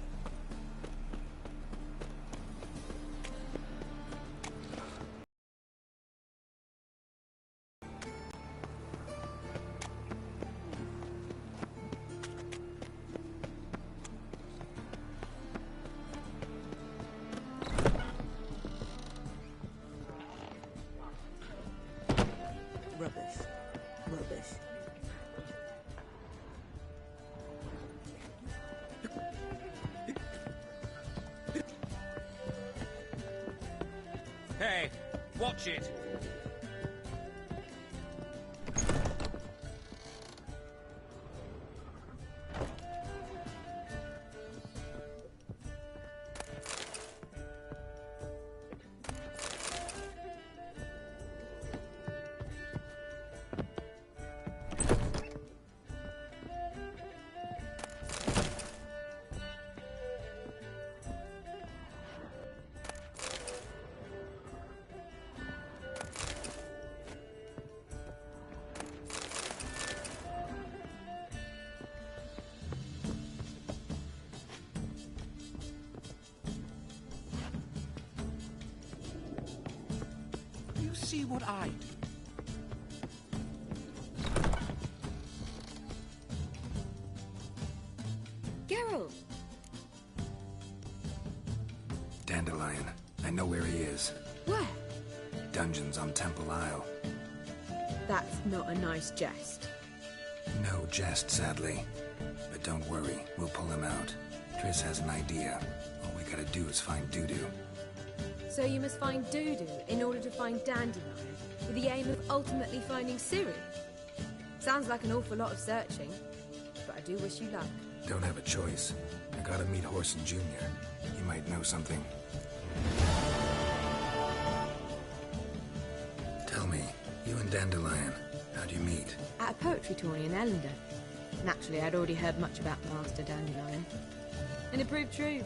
Rubbish. Rubbish. Hey, watch it! see what I do. Geralt! Dandelion. I know where he is. Where? Dungeons on Temple Isle. That's not a nice jest. No jest, sadly. But don't worry, we'll pull him out. Triss has an idea. All we gotta do is find Dudu. So you must find Dudu in order to find Dandelion, with the aim of ultimately finding Ciri? Sounds like an awful lot of searching, but I do wish you luck. Don't have a choice. I gotta meet Horson Jr. He might know something. Tell me, you and Dandelion, how'd you meet? At a poetry tourney in Ellender. Naturally, I'd already heard much about Master Dandelion. And it proved true.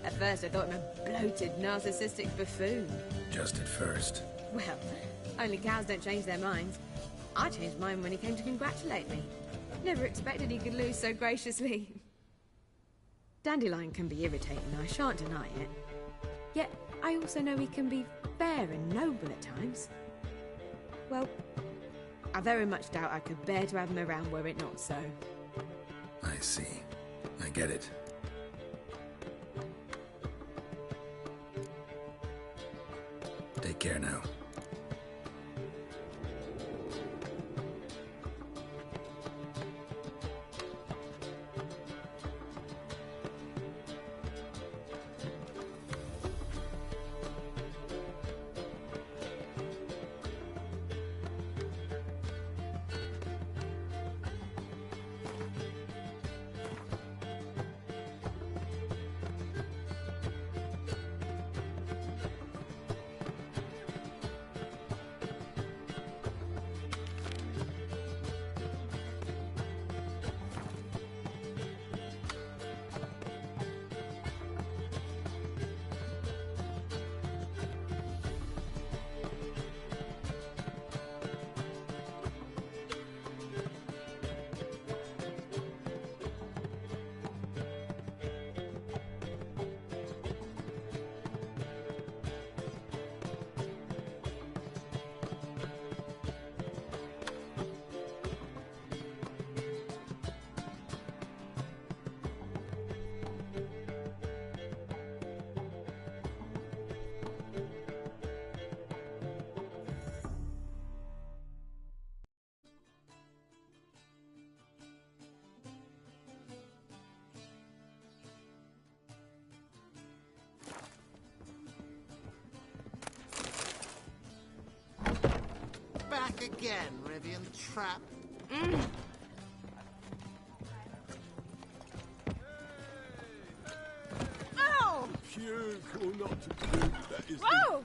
At first, I thought him a bloated, narcissistic buffoon. Just at first. Well, only cows don't change their minds. I changed mine when he came to congratulate me. Never expected he could lose so graciously. Dandelion can be irritating, I shan't deny it. Yet, I also know he can be fair and noble at times. Well, I very much doubt I could bear to have him around were it not so. I see. I get it. Take care now. Back again, Rivian Trap. Oh! Puke or not to puke, that is Whoa!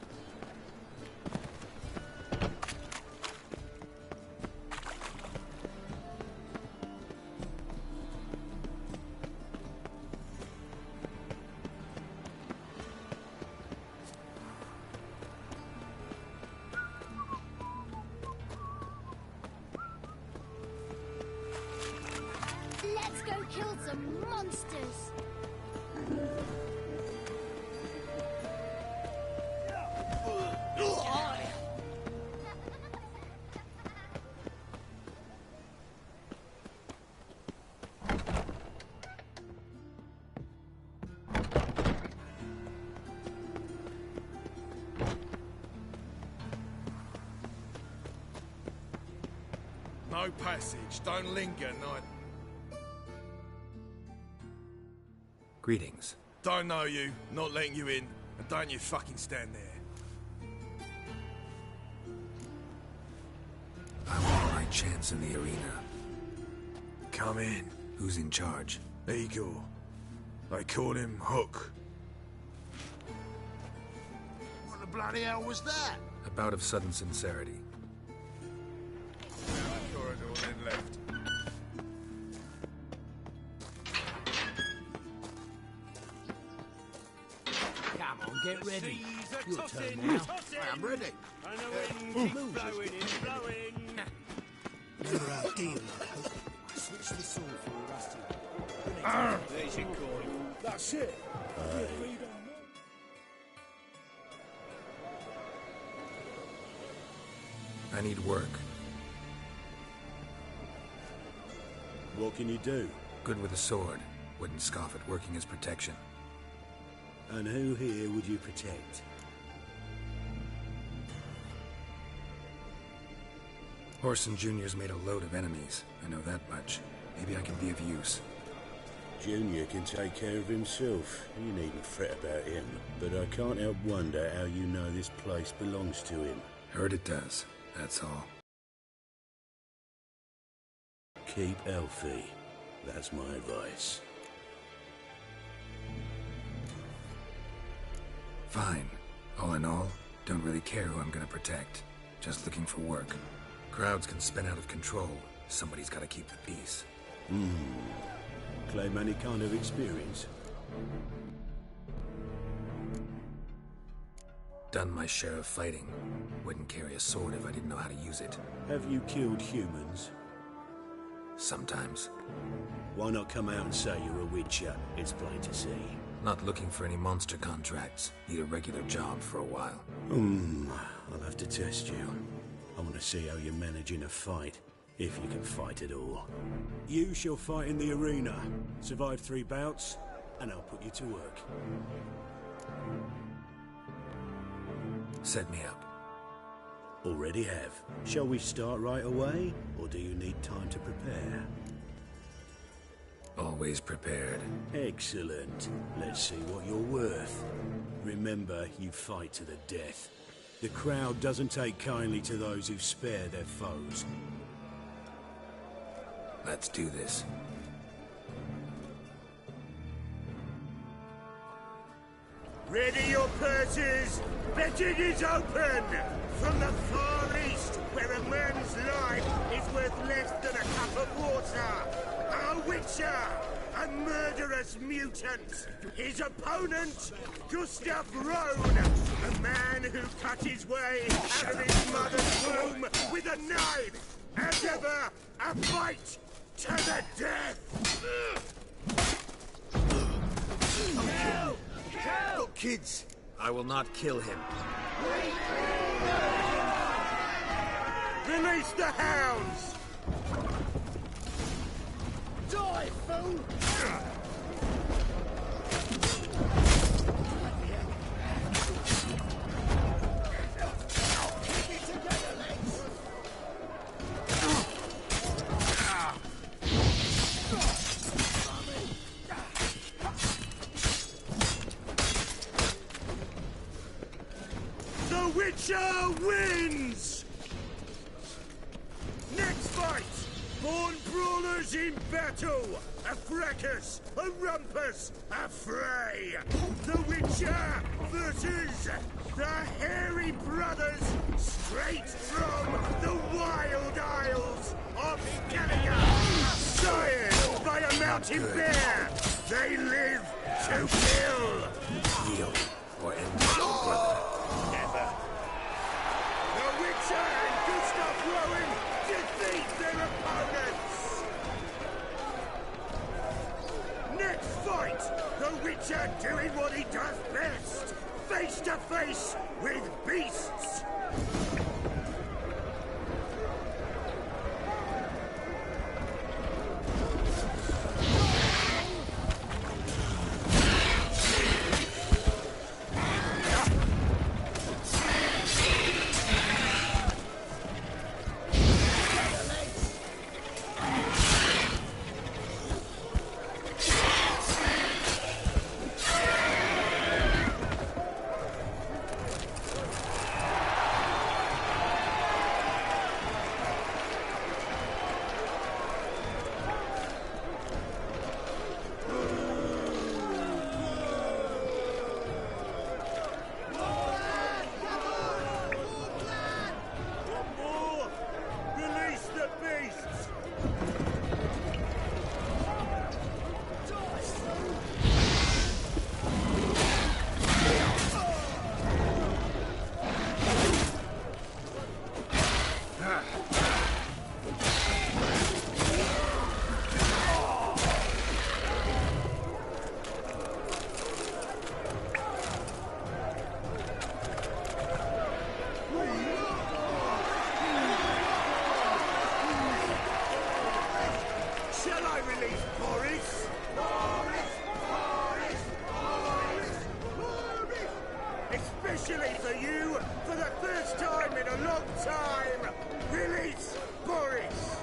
Let's go kill some monsters. No passage, don't linger, neither. Greetings. Don't know you, not letting you in, and don't you fucking stand there. I want my chance in the arena. Come in. Who's in charge? Igor. They call him Hook. What the bloody hell was that? A bout of sudden sincerity. Corridor, then left. Come on, get ready. Your turn now. I'm ready. And the wind keeps blowing and blowing. Never ideal, I hope. I switched the sword for a rusty. There's your coin. That's it. I need work. What can you do? Good with a sword. Wouldn't scoff at working as protection. And who here would you protect? Horson Jr.'s made a load of enemies. I know that much. Maybe I can be of use. Junior can take care of himself. You needn't fret about him. But I can't help wonder how you know this place belongs to him. Heard it does. That's all. Keep healthy. That's my advice. Fine. All in all, don't really care who I'm gonna protect. Just looking for work. Crowds can spin out of control. Somebody's gotta keep the peace. Claim any kind of experience? Done my share of fighting. Wouldn't carry a sword if I didn't know how to use it. Have you killed humans? Sometimes. Why not come out and say you're a witcher? It's plain to see. Not looking for any monster contracts. Need a regular job for a while. I'll have to test you. I want to see how you manage in a fight. If you can fight at all. You shall fight in the arena. Survive 3 bouts, and I'll put you to work. Set me up. Already have. Shall we start right away, or do you need time to prepare? Always prepared. Excellent. Let's see what you're worth. Remember, you fight to the death. The crowd doesn't take kindly to those who spare their foes. Let's do this. Ready your purses! Betting is open! From the far east, where a man's life is worth less than a cup of water! A witcher! A murderous mutant! His opponent, Gustav Rohn! A man who cut his way out of his mother's womb with a knife! As ever, a fight to the death! Look, kids! I will not kill him. Release the hounds! Die, fool! The Witcher wins! Next fight! Born brawlers in battle! A fracas, a rumpus, a fray! The Witcher versus the Hairy Brothers, straight from the Wild Isles of Gallagher! Sired by a mountain bear! They live to kill! Yield, or end your brother. Never! The Witcher and Gustav Rowan defeat their opponents! Next fight! The Witcher doing what he does best! Face to face with beasts! Especially for you, for the first time in a long time, release Boris!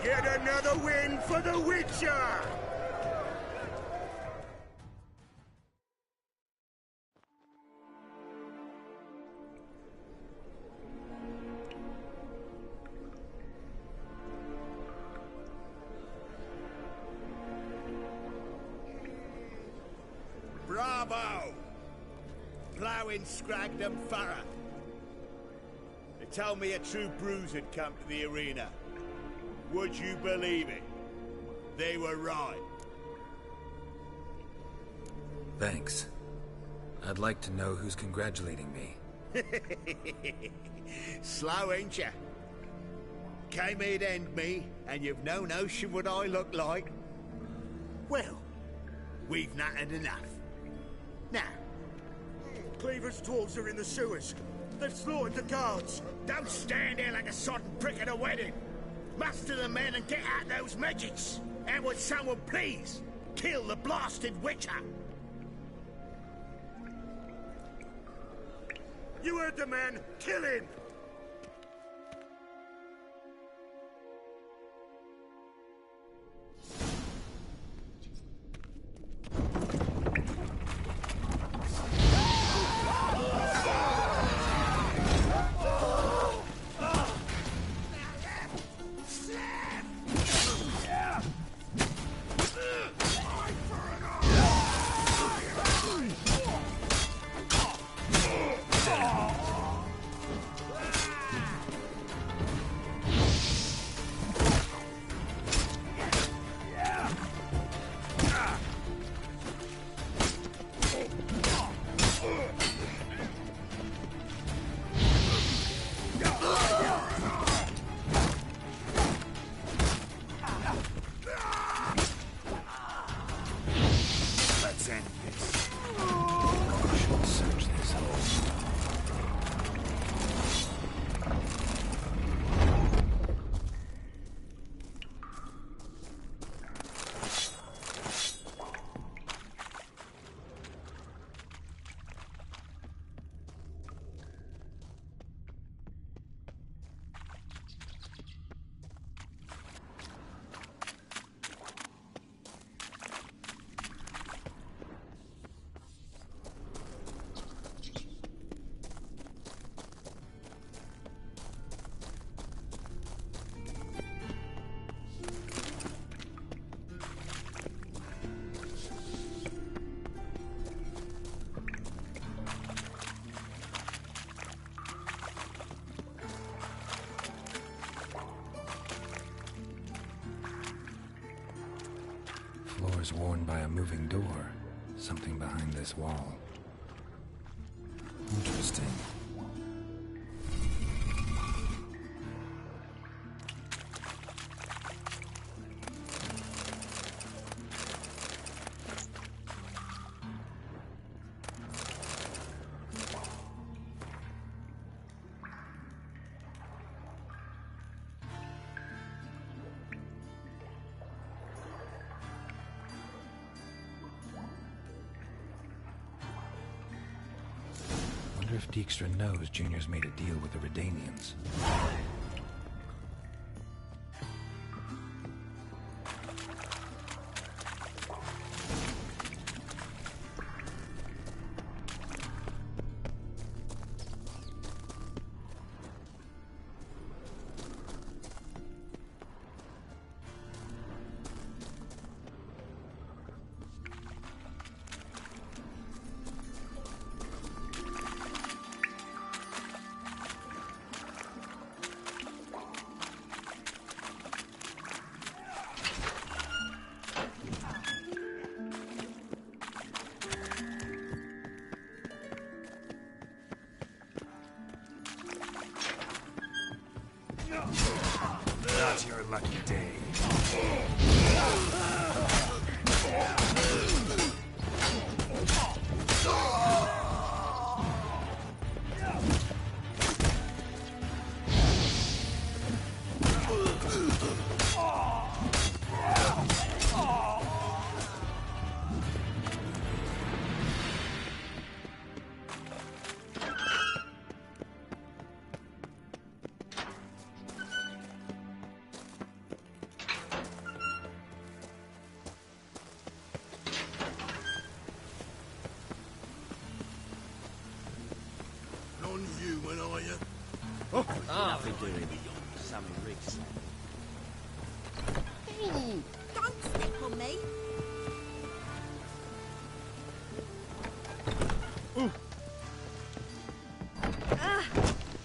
Yet another win for the Witcher! Bravo! Ploughing Scragdom Thorough. They told me a true bruise had come to the arena. Would you believe it? They were right. Thanks. I'd like to know who's congratulating me. Slow, ain't ya? Came here to end me, and you've no notion what I look like? Well, we've nattered enough. Now, Cleaver's dwarves are in the sewers. They've slaughtered the guards. don't stand there like a sodden prick at a wedding. Muster the men and get out those midgets. And would someone please kill the blasted Witcher? You heard the man. Kill him! Floors worn by a moving door. Something behind this wall. Interesting. Wonder if Dijkstra knows Junior's made a deal with the Redanians. Now's your lucky day. Non-human, are you? Nothing doing. Some rigs. Hey, don't step on me.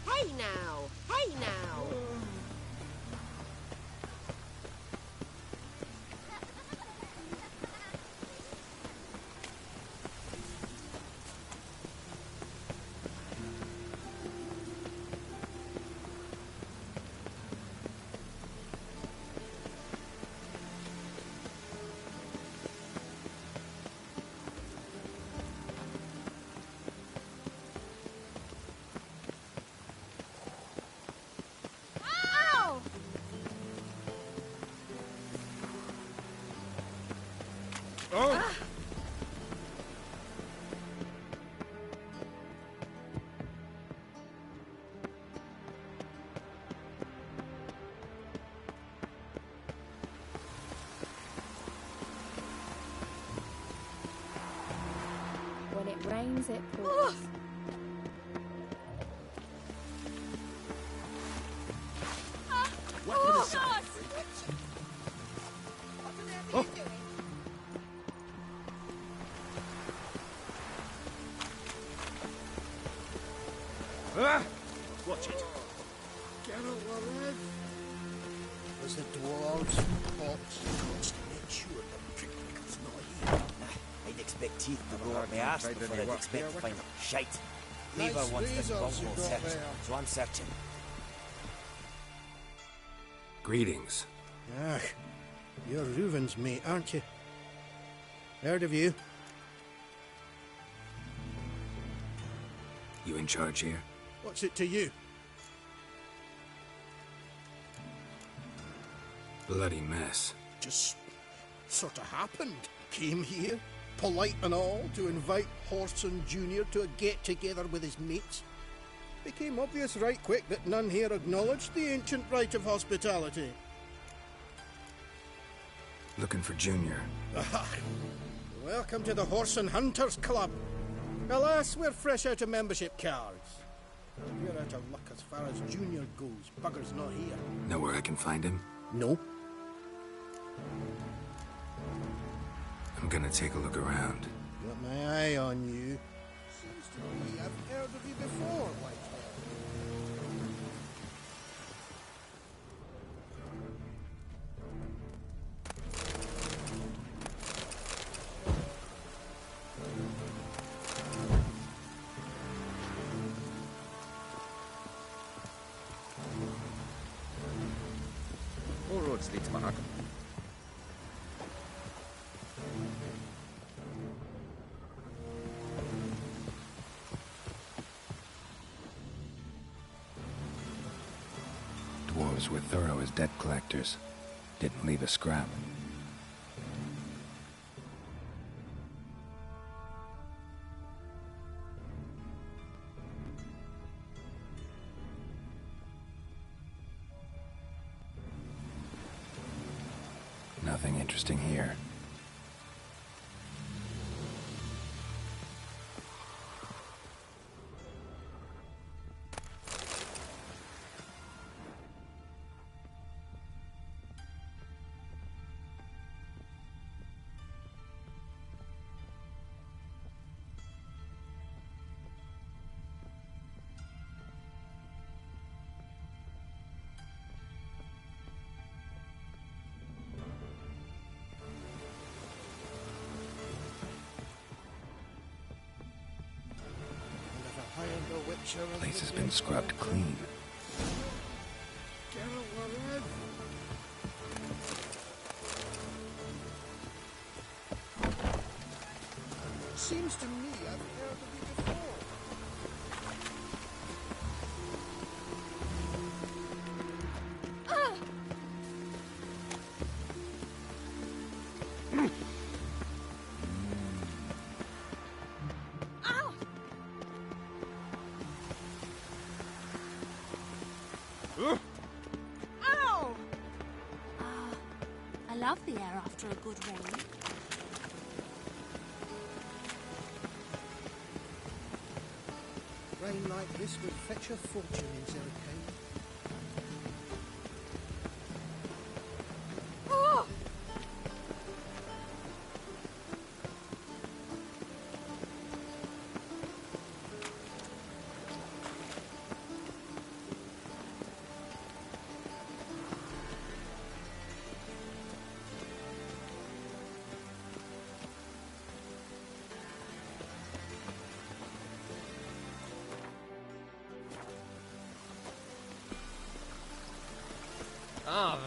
Hey now! Hey now! Ow! Oh! When it rains, it pours. Weapon aside. Oh! Ah! Watch it. Get out alive. There's the dwarves, pops. Just to make sure the prickmaker's not here. I'd expect teeth to go up my arse before I'd expect to find shite. Lever Nice wants the razors bunghole you got searched, there. so I'm searching. Greetings. Ah, you're Reuven's mate, aren't you? Heard of you. You in charge here? What's it to you? Bloody mess. Just sort of happened. Came here, polite and all, to invite Horson Jr. to a get-together with his mates. Became obvious right quick that none here acknowledged the ancient right of hospitality. Looking for Junior. Aha! Welcome to the Horse and Hunters Club. Alas, we're fresh out of membership cards. We're out of luck as far as Junior goes. Bugger's not here. Know where I can find him? No. I'm gonna take a look around. Got my eye on you. Seems to me I've heard of you before, Whitehall. All roads lead to Mahakam. Dwarves were thorough as debt collectors. Didn't leave a scrap. Nothing interesting here. Place has been scrubbed clean. Get alive. Seems to me I've heard of you before. Ow! I love the air after a good rain. Rain like this would fetch a fortune in Zerrikane. Oh! Ah.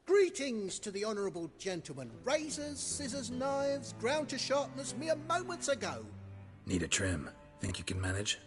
Greetings to the honourable gentleman. Razors, scissors, knives, ground to sharpness mere moments ago. Need a trim. Think you can manage?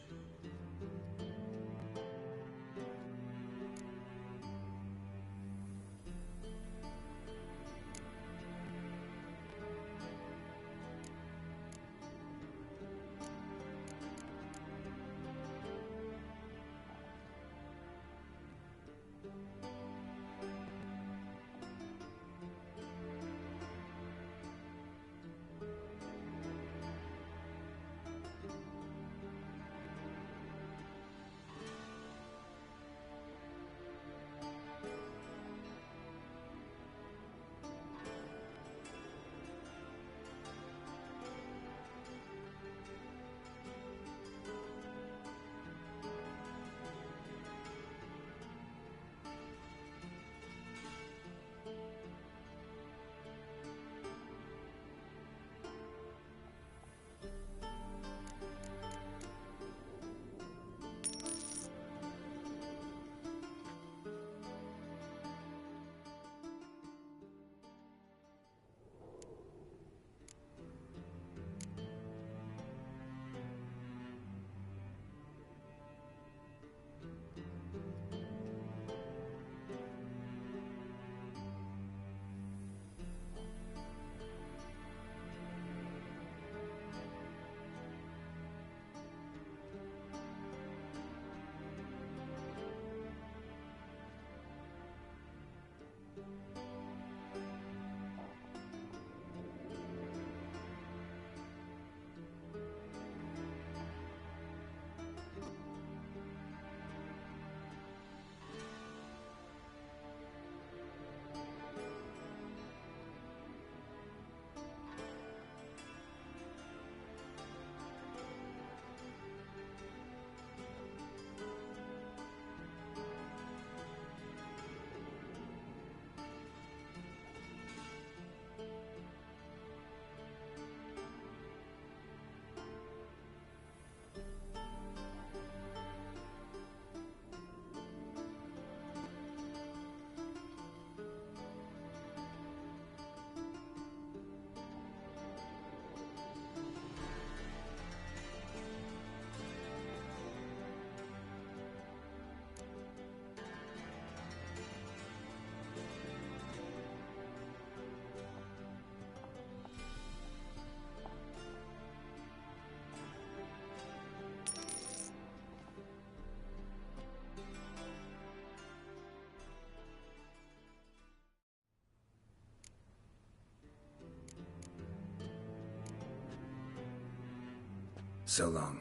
So long.